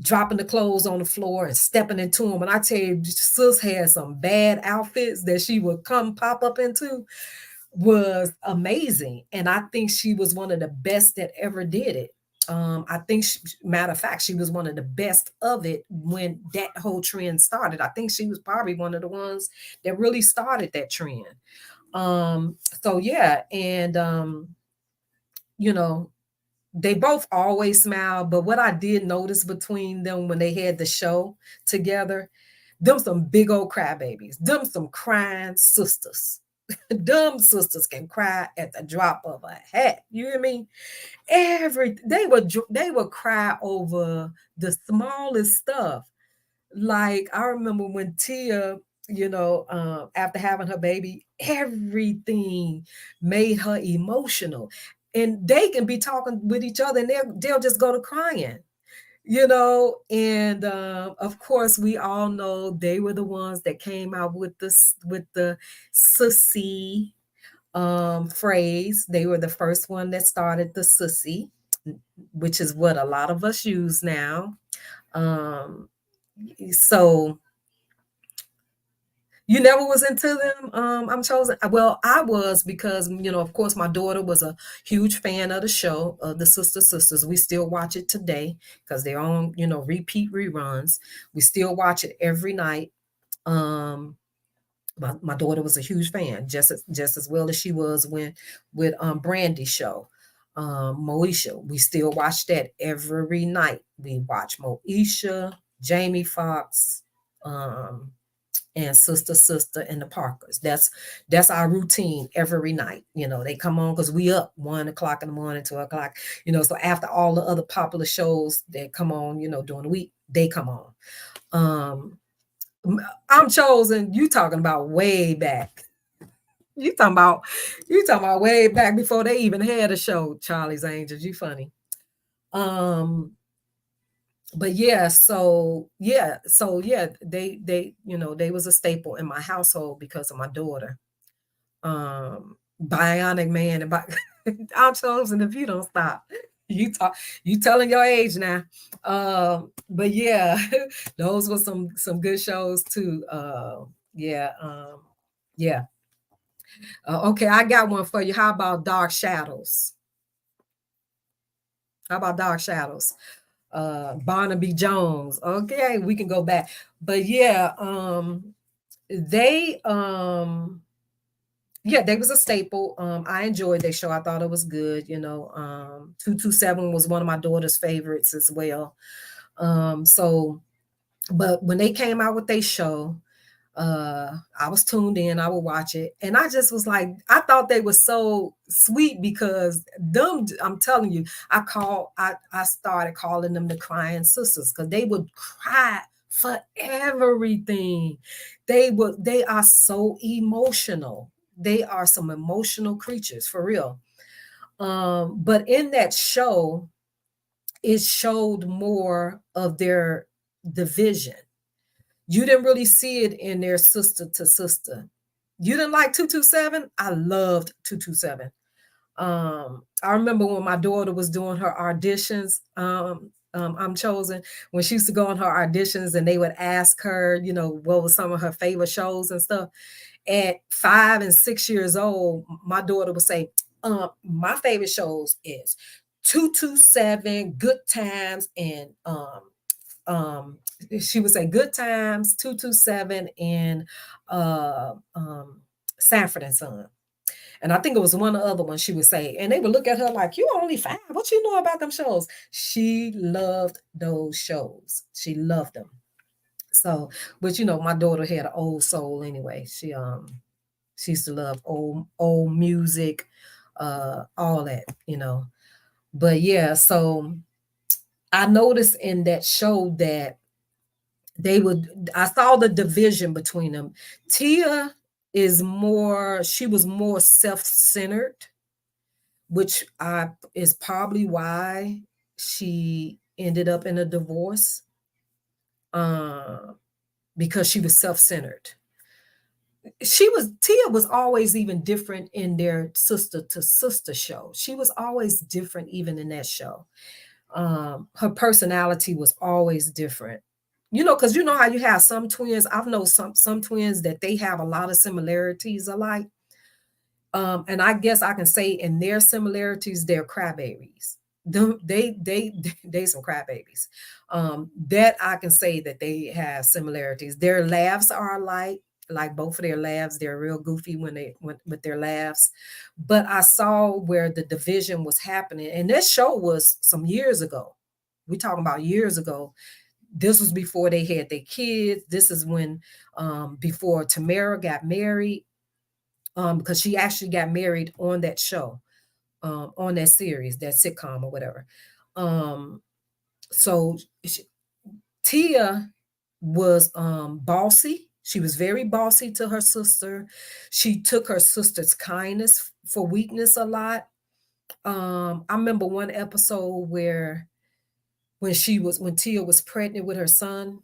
dropping the clothes on the floor and stepping into them. And I tell you, sis had some bad outfits that she would come pop up into, was amazing. And I think she was one of the best that ever did it. I think, matter of fact, she was one of the best of it when that whole trend started. I think she was probably one of the ones that really started that trend. So yeah, and you know, they both always smile. But what I did notice between them when they had the show together, them some big old crybabies, them some crying sisters. Dumb sisters can cry at the drop of a hat. You hear me? They would cry over the smallest stuff. Like, I remember when Tia, after having her baby, everything made her emotional. And they can be talking with each other and they'll just go to crying. And of course we all know they were the ones that came out with the sissy phrase. They were the first one that started the sissy, which is what a lot of us use now. So you never was into them. I'm chosen. Well, I was, because of course, my daughter was a huge fan of the show, of the Sister Sisters. We still watch it today because they're on, repeat reruns. We still watch it every night. My daughter was a huge fan, just as well as she was with Brandy's show, Moesha. We still watch that every night. We watch Moesha, Jamie Foxx, and Sister and the Parkers. That's our routine every night. They come on because we up 1 o'clock in the morning, 2 o'clock. So after all the other popular shows that come on, during the week, they come on. I'm chosen. You talking about way back. You talking about way back before they even had a show. Charlie's Angels. You funny. Um, But yeah, so they they was a staple in my household because of my daughter. Bionic Man and I'm chosen if you don't stop. You talk you telling your age now. But yeah, those were some good shows too. Yeah, yeah. Okay, I got one for you. How about Dark Shadows? How about Dark Shadows? Barnaby Jones. Okay, we can go back. But yeah, they yeah, they was a staple. I enjoyed their show. I thought it was good. 227 was one of my daughter's favorites as well. So but when they came out with their show, I was tuned in, I would watch it, and I just was like, I thought they were so sweet because them, I'm telling you, I started calling them the crying sisters because they would cry for everything. They are so emotional. They are some emotional creatures for real. But in that show, it showed more of their division. You didn't really see it in their sister to sister. You didn't like 227? I loved 227. I remember when my daughter was doing her auditions, I'm chosen, when she used to go on her auditions and they would ask her, what was some of her favorite shows and stuff. At 5 and 6 years old, my daughter would say, my favorite shows is 227, Good Times, and um she would say Good Times, 227, and Sanford and Son. And I think it was one other one she would say. And they would look at her like, you only 5. What you know about them shows? She loved those shows. She loved them. So, but my daughter had an old soul anyway. She used to love old music, all that. But yeah, so I noticed in that show that I saw the division between them. Tia she was more self-centered, which is probably why she ended up in a divorce, uh, because she was self-centered. Tia was always even different in their sister to sister show. She was always different even in that show. Her personality was always different. Because you know how you have some twins. I've known some twins that they have a lot of similarities alike. And I guess I can say in their similarities, they're crybabies. They some crybabies. That I can say that they have similarities. Their laughs are alike. Like both of their laughs, they're real goofy when they went with their laughs. But I saw where the division was happening, and this show was some years ago. We talking about years ago. This was before they had their kids. This is when before Tamara got married, because she actually got married on that show, on that series, that sitcom or whatever. So Tia was bossy. She was very bossy to her sister. She took her sister's kindness for weakness a lot. I remember one episode where when Tia was pregnant with her son,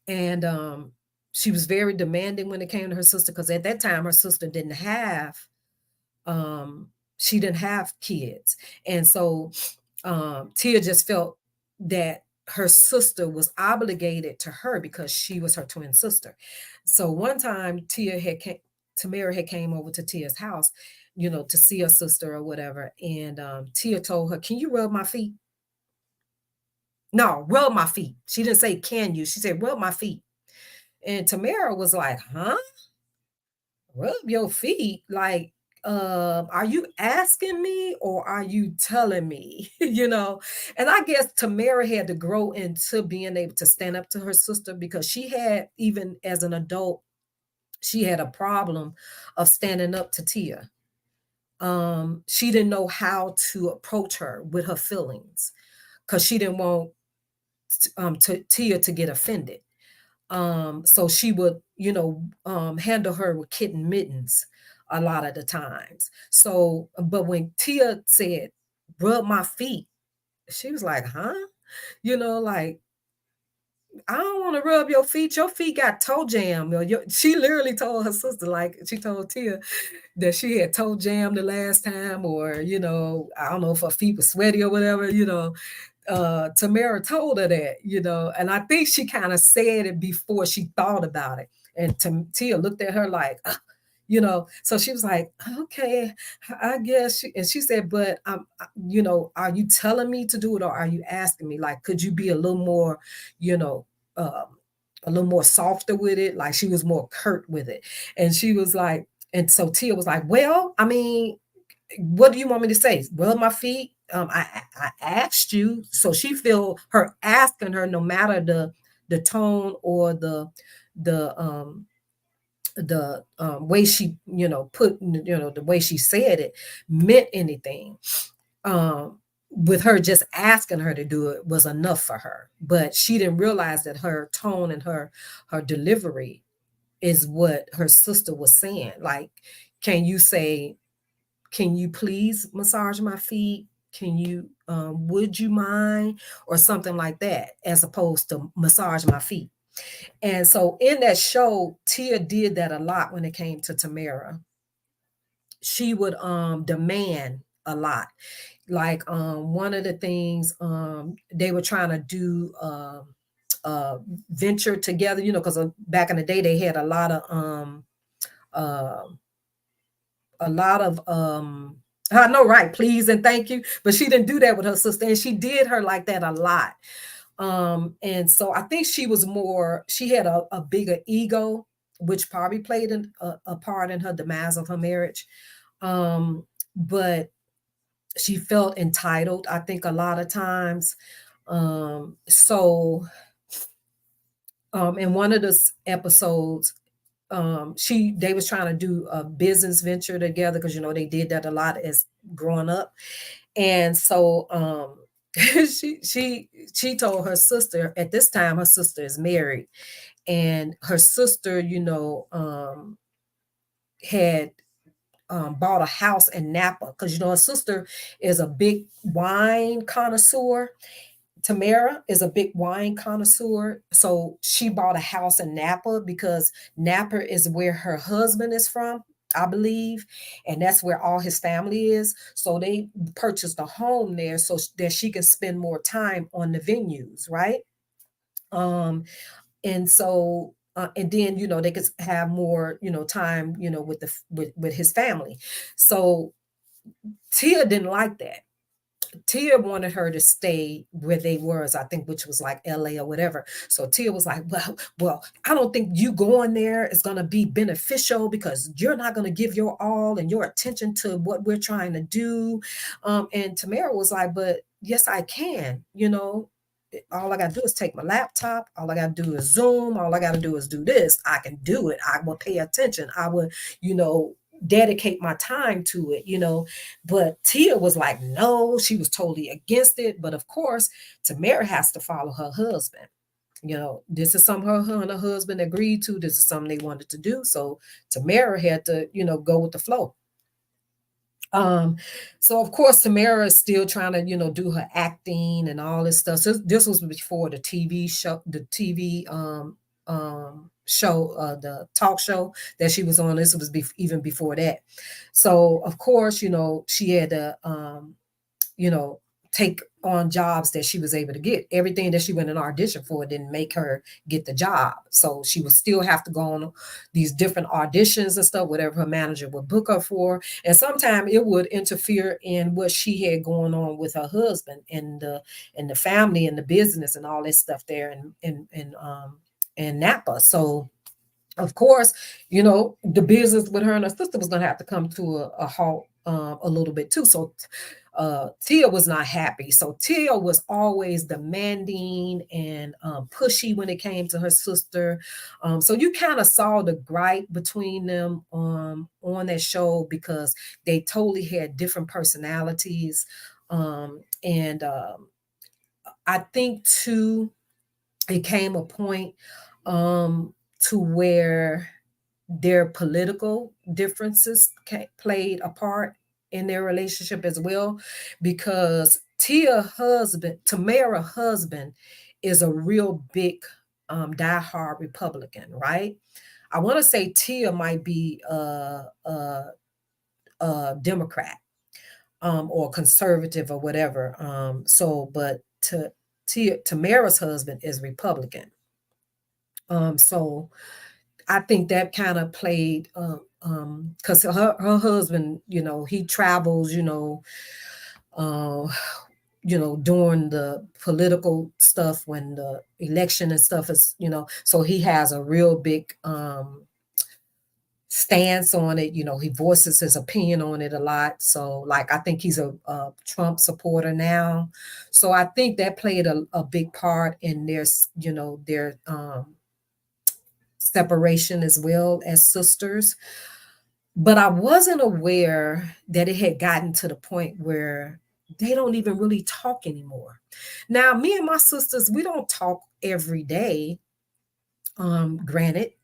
and she was very demanding when it came to her sister, because at that time her sister didn't have she didn't have kids. And so Tia just felt that her sister was obligated to her because she was her twin sister. So one time Tamara had came over to Tia's house, to see her sister or whatever. And Tia told her, "Can you rub my feet?" No, rub my feet. She didn't say, "Can you?" She said, "Rub my feet." And Tamara was like, "Huh? Rub your feet? Like, are you asking me or are you telling me?" And I guess Tamara had to grow into being able to stand up to her sister, because she had, even as an adult, she had a problem of standing up to Tia. She didn't know how to approach her with her feelings, because she didn't want Tia to get offended. So she would, handle her with kitten mittens a lot of the times. So, but when Tia said, "Rub my feet," she was like, "Huh?" Like, I don't want to rub your feet. Your feet got toe jam. She literally told her sister, like she told Tia that she had toe jam the last time, or I don't know if her feet were sweaty or whatever. Tamara told her that, and I think she kind of said it before she thought about it. And Tia looked at her like, so she was like, okay, I guess. And she said, but are you telling me to do it, or are you asking me? Like, could you be a little more, you know, um, a little more softer with it? Like, she was more curt with it. And she was like, and so Tia was like, well, I mean, what do you want me to say? Rub my feet? I asked you. So she feel her asking her, no matter the tone or the way she put the way she said it meant anything. With her just asking her to do it was enough for her, but she didn't realize that her tone and her delivery is what her sister was saying. Like, can you say, can you please massage my feet? Can you, would you mind? Or something like that, as opposed to massage my feet. And so in that show, Tia did that a lot when it came to Tamara. She would demand a lot. Like, one of the things, they were trying to do venture together, because back in the day they had uh, a lot of I know, right, please and thank you, but she didn't do that with her sister, and she did her like that a lot. And so I think she had a bigger ego, which probably played a part in her demise of her marriage. But she felt entitled, I think, a lot of times. So in one of the episodes, they was trying to do a business venture together, because they did that a lot as growing up. And so she told her sister, at this time her sister is married, and her sister had bought a house in Napa, because her sister is a big wine connoisseur. Tamara is a big wine connoisseur. So she bought a house in Napa, because Napa is where her husband is from, I believe. And that's where all his family is. So they purchased a home there so that she can spend more time on the venues, right? And so and then they could have more time with with his family. So Tia didn't like that. Tia wanted her to stay where they were, I think, which was like LA or whatever. So Tia was like, well, I don't think you going there is going to be beneficial, because you're not going to give your all and your attention to what we're trying to do. And Tamara was like, but yes, I can. All I got to do is take my laptop. All I got to do is Zoom. All I got to do is do this. I can do it. I will pay attention. I will, dedicate my time to it. But Tia was like, no, she was totally against it. But of course, Tamara has to follow her husband. This is something her and her husband agreed to. This is something they wanted to do. So Tamara had to, go with the flow. So of course Tamara is still trying to, do her acting and all this stuff. So this was before the TV show, show, the talk show that she was on. This was even before that. So of course, she had to, take on jobs that she was able to get. Everything that she went and auditioned for didn't make her get the job. So she would still have to go on these different auditions and stuff, whatever her manager would book her for. And sometimes it would interfere in what she had going on with her husband and the family and the business and all this stuff there in Napa. So of course, the business with her and her sister was going to have to come to a halt a little bit too. So Tia was not happy. So Tia was always demanding and pushy when it came to her sister. So you kind of saw the gripe between them on that show, because they totally had different personalities. And I think too, it came a point to where their political differences played a part in their relationship as well, because Tamara husband is a real big diehard Republican, right? I want to say Tia might be a Democrat or conservative or whatever. But Tamara's husband is Republican. So I think that kind of played because her husband, he travels, uh, during the political stuff when the election and stuff is, so he has a real big stance on it. He voices his opinion on it a lot. So, like, I think he's a Trump supporter now. So I think that played a big part in their separation as well as sisters. But I wasn't aware that it had gotten to the point where they don't even really talk anymore. Now, me and my sisters, we don't talk every day. Granted,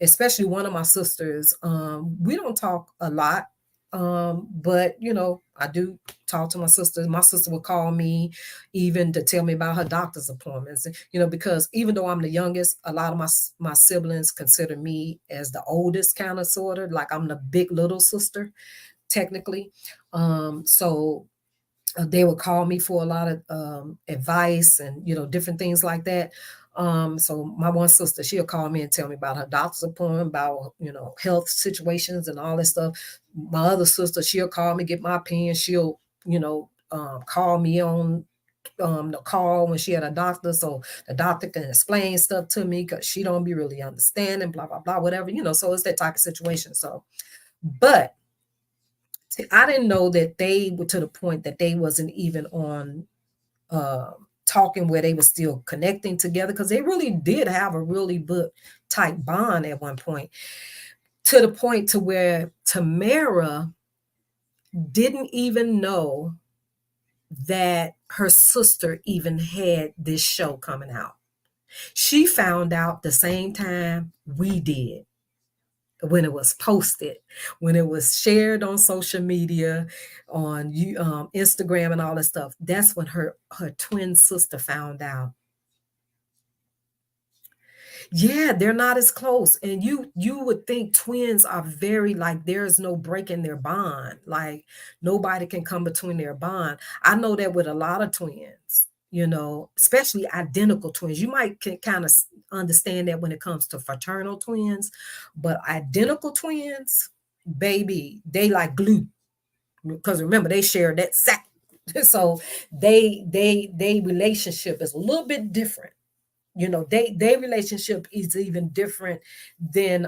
especially one of my sisters, we don't talk a lot. But I do talk to my sisters. My sister would call me even to tell me about her doctor's appointments, because even though I'm the youngest, a lot of my siblings consider me as the oldest, kind of sort of like I'm the big little sister, technically. So they would call me for a lot of advice and different things like that. So my one sister, she'll call me and tell me about her doctor's appointment, about health situations and all this stuff. My other sister, she'll call me, get my opinion. She'll call me on the call when she had a doctor, so the doctor can explain stuff to me because she don't be really understanding, blah blah blah, whatever. So it's that type of situation. So, but I didn't know that they were to the point that they wasn't even on talking where they were still connecting together, because they really did have a really good tight bond at one point, to the point to where Tamara didn't even know that her sister even had this show coming out. She found out the same time we did, when it was posted, when it was shared on social media, on Instagram and all that stuff. That's when her twin sister found out. Yeah, they're not as close. And you would think twins are very, like, there's no break in their bond. Like, nobody can come between their bond. I know that with a lot of twins, especially identical twins. You might can kind of understand that when it comes to fraternal twins, but identical twins, baby, they like glue. Because remember, they share that sack. So they relationship is a little bit different. They relationship is even different than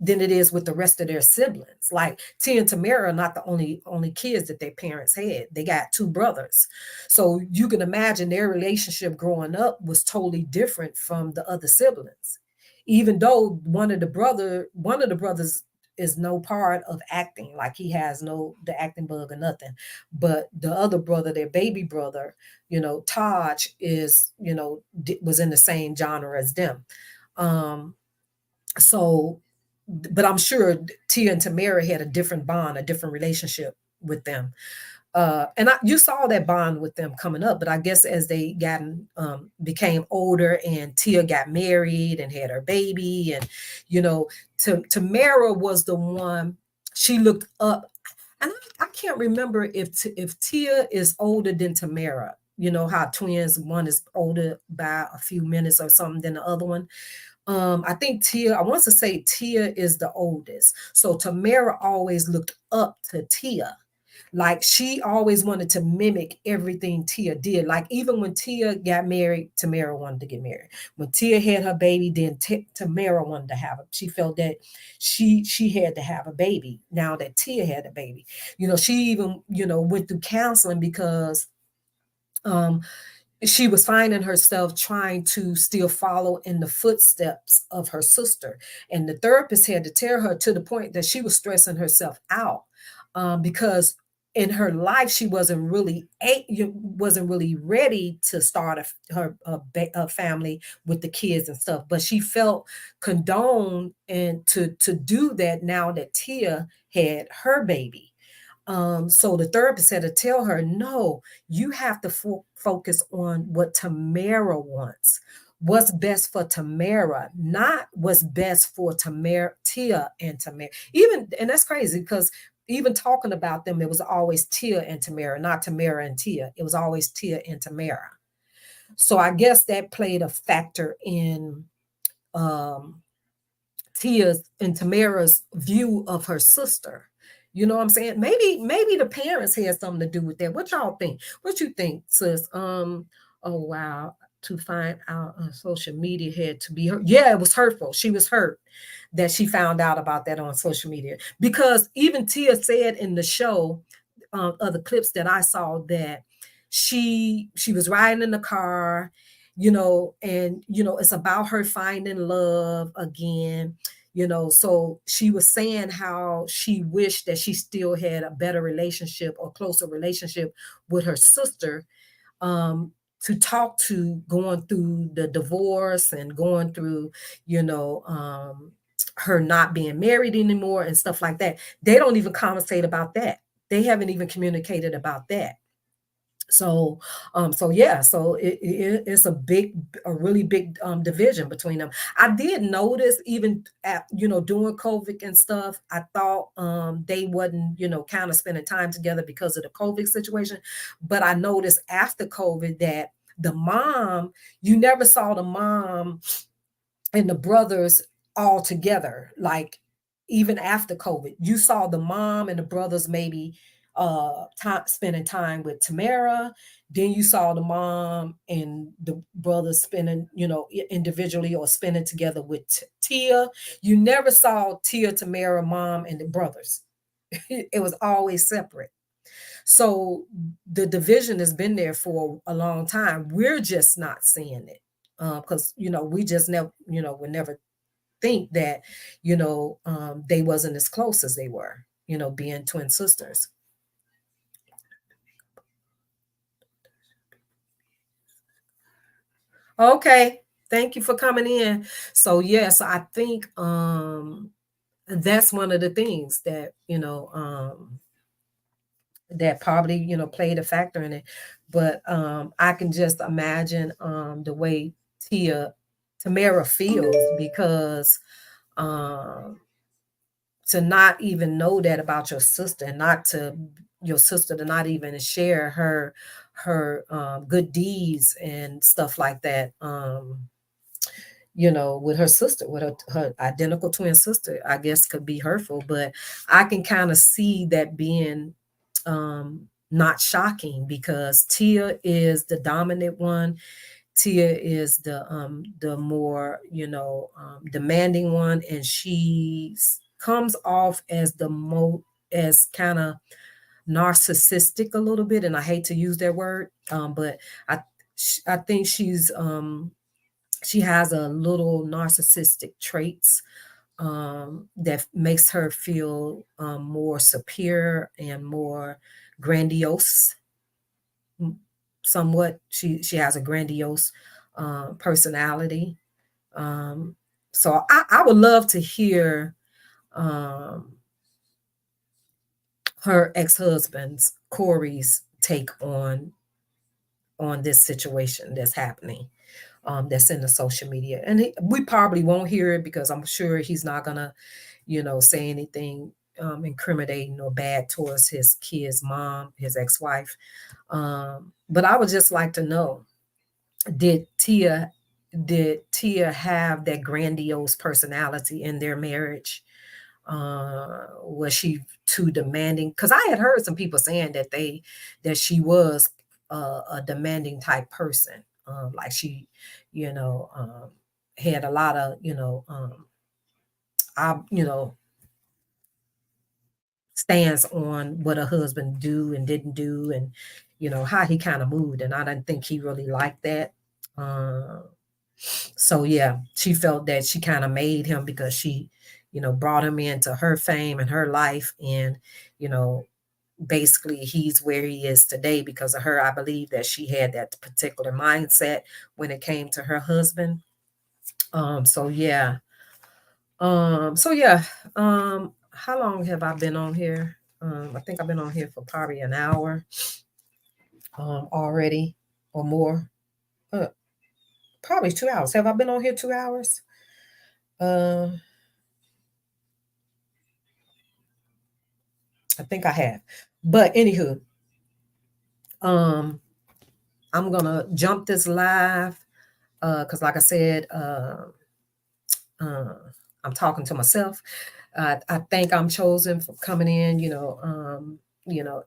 than it is with the rest of their siblings. Like, Tia and Tamara are not the only kids that their parents had. They got two brothers. So you can imagine their relationship growing up was totally different from the other siblings. Even though one of the brothers is no part of acting, like he has the acting bug or nothing. But the other brother, their baby brother, Taj, is, was in the same genre as them. So, but I'm sure Tia and Tamara had a different bond, a different relationship with them. You saw that bond with them coming up, but I guess as they became older and Tia got married and had her baby, and Tamara was the one she looked up, and I can't remember if Tia is older than Tamara. You know how twins, one is older by a few minutes or something than the other one. I think I want to say Tia is the oldest. So Tamara always looked up to Tia. Like, she always wanted to mimic everything Tia did. Like, even when Tia got married, Tamara wanted to get married. When Tia had her baby, then Tamara wanted to have it. She felt that she had to have a baby now that Tia had a baby. She even, went through counseling because um she was finding herself trying to still follow in the footsteps of her sister. And the therapist had to tell her, to the point that she was stressing herself out, because in her life she wasn't really ready to start a family with the kids and stuff. But she felt condoned and to do that now that Tia had her baby. So the therapist had to tell her, no, you have to focus on what Tamara wants. What's best for Tamara, not what's best for Tamara, Tia and Tamara. Even, and that's crazy because even talking about them, it was always Tia and Tamara, not Tamara and Tia. It was always Tia and Tamara. So I guess that played a factor in um, Tia's and Tamara's view of her sister. You know what I'm saying? Maybe the parents had something to do with that. What y'all think? What you think, sis? Oh wow. To find out on social media had to be hurt. Yeah, it was hurtful. She was hurt that she found out about that on social media. Because even Tia said in the show, other clips that I saw, that she was riding in the car, and it's about her finding love again. So she was saying how she wished that she still had a better relationship or closer relationship with her sister, to talk to, going through the divorce and going through, her not being married anymore and stuff like that. They don't even conversate about that. They haven't even communicated about that. So yeah, so it's a really big division between them. I did notice, even at during COVID and stuff, I thought they wasn't kind of spending time together because of the COVID situation. But I noticed after COVID that the mom, you never saw the mom and the brothers all together. Like, even after COVID, you saw the mom and the brothers maybe spending time with Tamara. Then you saw the mom and the brothers spending, individually or spending together with Tia. You never saw Tia, Tamara, mom, and the brothers. It was always separate. So the division has been there for a long time. We're just not seeing it because we just never, would never think that they wasn't as close as they were, being twin sisters. Okay, thank you for coming in. So yes, I think that's one of the things that that probably played a factor in it. But I can just imagine the way Tamara feels, because um to not even know that about your sister, and not to your sister to not even share her good deeds and stuff like that, with her sister, with her identical twin sister, I guess could be hurtful. But I can kind of see that being not shocking, because Tia is the dominant one. Tia is the more demanding one, and she comes off as as kind of narcissistic a little bit, and I hate to use that word, but I I think she has a little narcissistic traits that makes her feel more superior and more grandiose. Somewhat, she has a grandiose personality. Um, so I would love to hear um, her ex-husband's, Corey's, take on this situation that's happening, that's in the social media. And we probably won't hear it, because I'm sure he's not gonna, say anything incriminating or bad towards his kid's mom, his ex-wife. But I would just like to know, did Tia have that grandiose personality in their marriage? Was she too demanding? Because I had heard some people saying that she was a demanding type person. Like she, had a lot of, I, stance on what her husband do and didn't do, and how he kind of moved. And I didn't think he really liked that. Uh, so yeah, she felt that she kind of made him, because she, brought him into her fame and her life. And, you know, basically he's where he is today because of her. I believe that she had that particular mindset when it came to her husband. So yeah. So yeah. How long have I been on here? I think I've been on here for probably an hour already or more. Uh, Probably 2 hours. Have I been on here 2 hours? Uh, I think I have. But anywho, um, I'm gonna jump this live because, like I said, uh, I'm talking to myself. I think I'm chosen for coming in,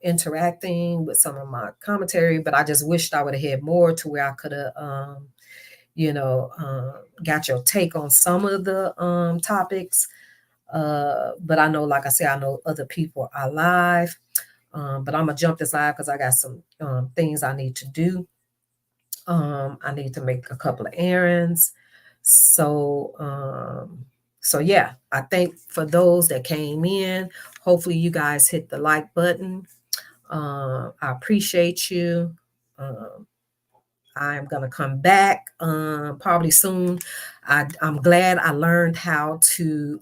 interacting with some of my commentary, but I just wished I would have had more to where I could have, got your take on some of the topics. But I know, like I said, I know other people are live. But I'm gonna jump this live because I got some things I need to do. I need to make a couple of errands. So yeah, I think for those that came in, hopefully you guys hit the like button. I appreciate you. I'm gonna come back probably soon. I'm glad I learned how to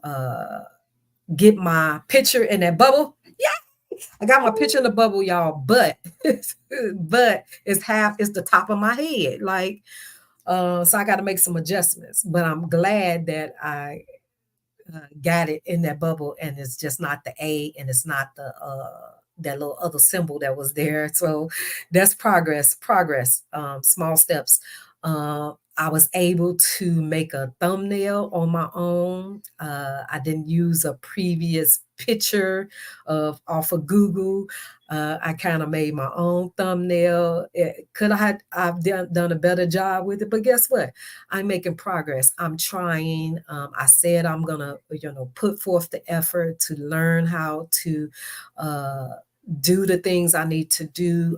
get my picture in that bubble. Yeah, I got my picture in the bubble, y'all, but but it's the top of my head. Like, so I got to make some adjustments. But I'm glad that I got it in that bubble, and it's just not the A, and it's not the that little other symbol that was there. So that's progress, small steps. I was able to make a thumbnail on my own. I didn't use a previous picture off of Google. I kind of made my own thumbnail. I've done a better job with it, but guess what? I'm making progress. I'm trying. I said I'm gonna, put forth the effort to learn how to do the things I need to do.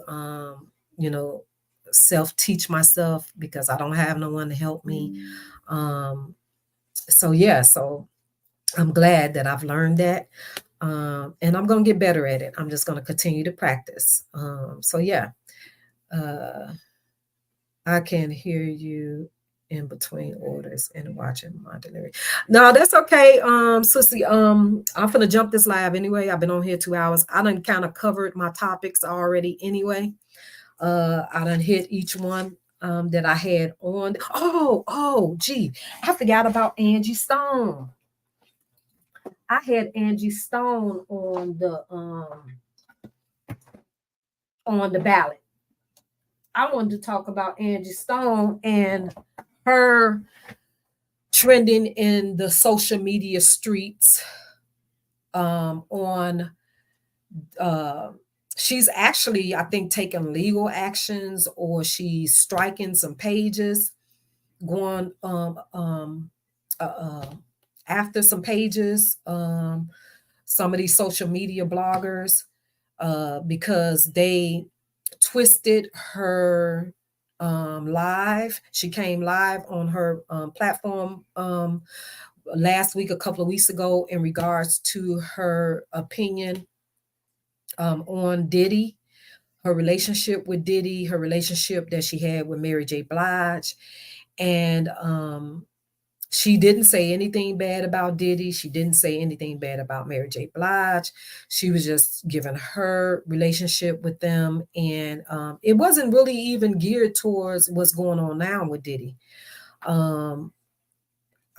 Self-teach myself because I don't have no one to help me. So yeah, so I'm glad that I've learned that. And I'm going to get better at it. I'm just going to continue to practice. So yeah, I can hear you in between orders and watching my delivery. No, that's okay. Sissy, I'm going to jump this live anyway. I've been on here 2 hours. I done kind of covered my topics already anyway. I done hit each one that I had on. Gee, I forgot about Angie Stone. I had Angie Stone on the ballot. I wanted to talk about Angie Stone and her trending in the social media streets on she's actually, I think, taking legal actions, or she's striking some pages, going after some pages, some of these social media bloggers, because they twisted her live. She came live on her platform last week, a couple of weeks ago, in regards to her opinion on Diddy, her relationship with Diddy, her relationship that she had with Mary J. Blige. And she didn't say anything bad about Diddy. She didn't say anything bad about Mary J. Blige. She was just giving her relationship with them. And it wasn't really even geared towards what's going on now with Diddy.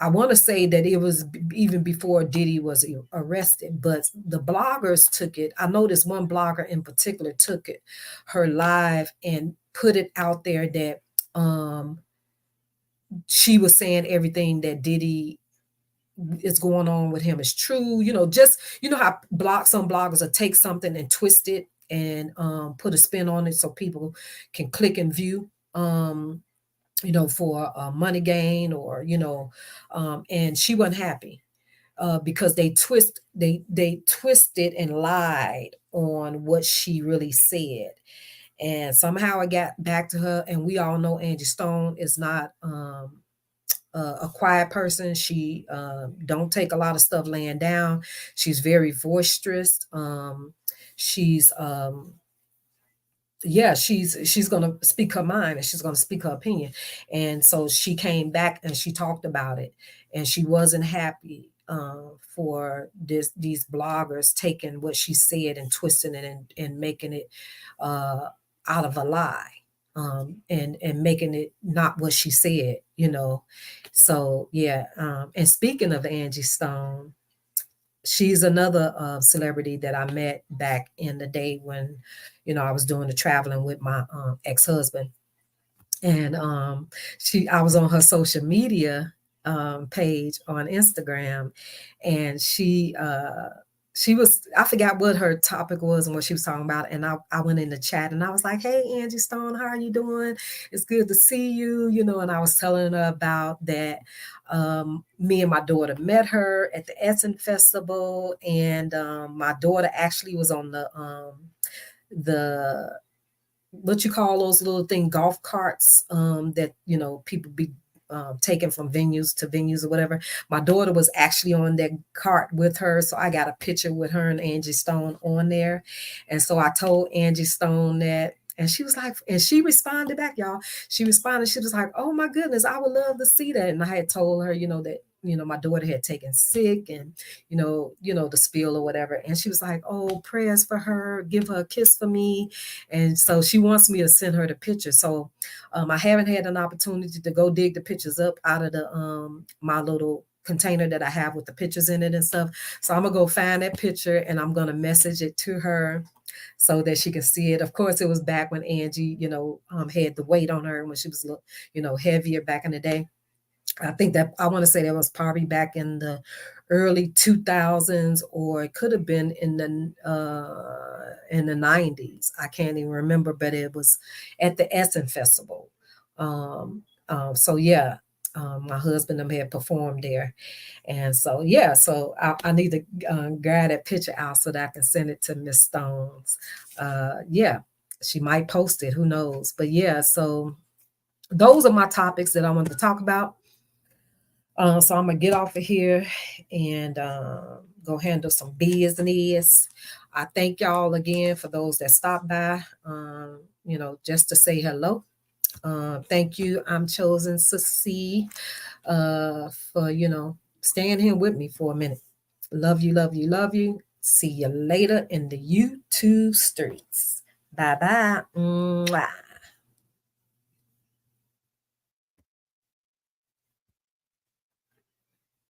I want to say that it was even before Diddy was arrested, but the bloggers took it. I noticed one blogger in particular took it, her live, and put it out there that she was saying everything that Diddy is going on with him is true. Just how some bloggers will take something and twist it and put a spin on it so people can click and view. For money gain, or and she wasn't happy because they twisted and lied on what she really said, and somehow it got back to her. And we all know Angie Stone is not a quiet person. She don't take a lot of stuff laying down. She's very boisterous. She's she's going to speak her mind, and she's going to speak her opinion. And so she came back and she talked about it, and she wasn't happy for these bloggers taking what she said and twisting it and making it out of a lie, and making it not what she said, So yeah, and speaking of Angie Stone, she's another celebrity that I met back in the day when, I was doing the traveling with my ex-husband. And I was on her social media page on Instagram, and she was, I forgot what her topic was and what she was talking about. And I went in the chat and I was like, "Hey, Angie Stone, how are you doing? It's good to see you." And I was telling her about that. Me and my daughter met her at the Essence Festival, and my daughter actually was on the what you call those little golf carts, that people be taken from venues to venues or whatever. My daughter was actually on that cart with her, so I got a picture with her and Angie Stone on there. And so I told Angie Stone that, and she was like, and she responded back, y'all. She responded, she was like, "Oh my goodness, I would love to see that." And I had told her, that my daughter had taken sick, and the spill or whatever. And she was like, "Oh, prayers for her, give her a kiss for me." And so she wants me to send her the picture. So I haven't had an opportunity to go dig the pictures up out of the my little container that I have with the pictures in it and stuff. So I'm gonna go find that picture and I'm gonna message it to her so that she can see it. Of course, it was back when Angie, had the weight on her when she was, heavier back in the day. I think that I want to say that was probably back in the early 2000s, or it could have been in the 90s. I can't even remember, but it was at the Essence Festival. So yeah, my husband and them had performed there, and so yeah, so I need to grab that picture out so that I can send it to Miss Stones. Yeah, she might post it. Who knows? But yeah, so those are my topics that I wanted to talk about. So I'm gonna get off of here and go handle some business. I thank y'all again for those that stopped by, just to say hello. Thank you. I'm chosen to see for staying here with me for a minute. Love you, love you, love you. See you later in the YouTube streets. Bye bye. Mwah.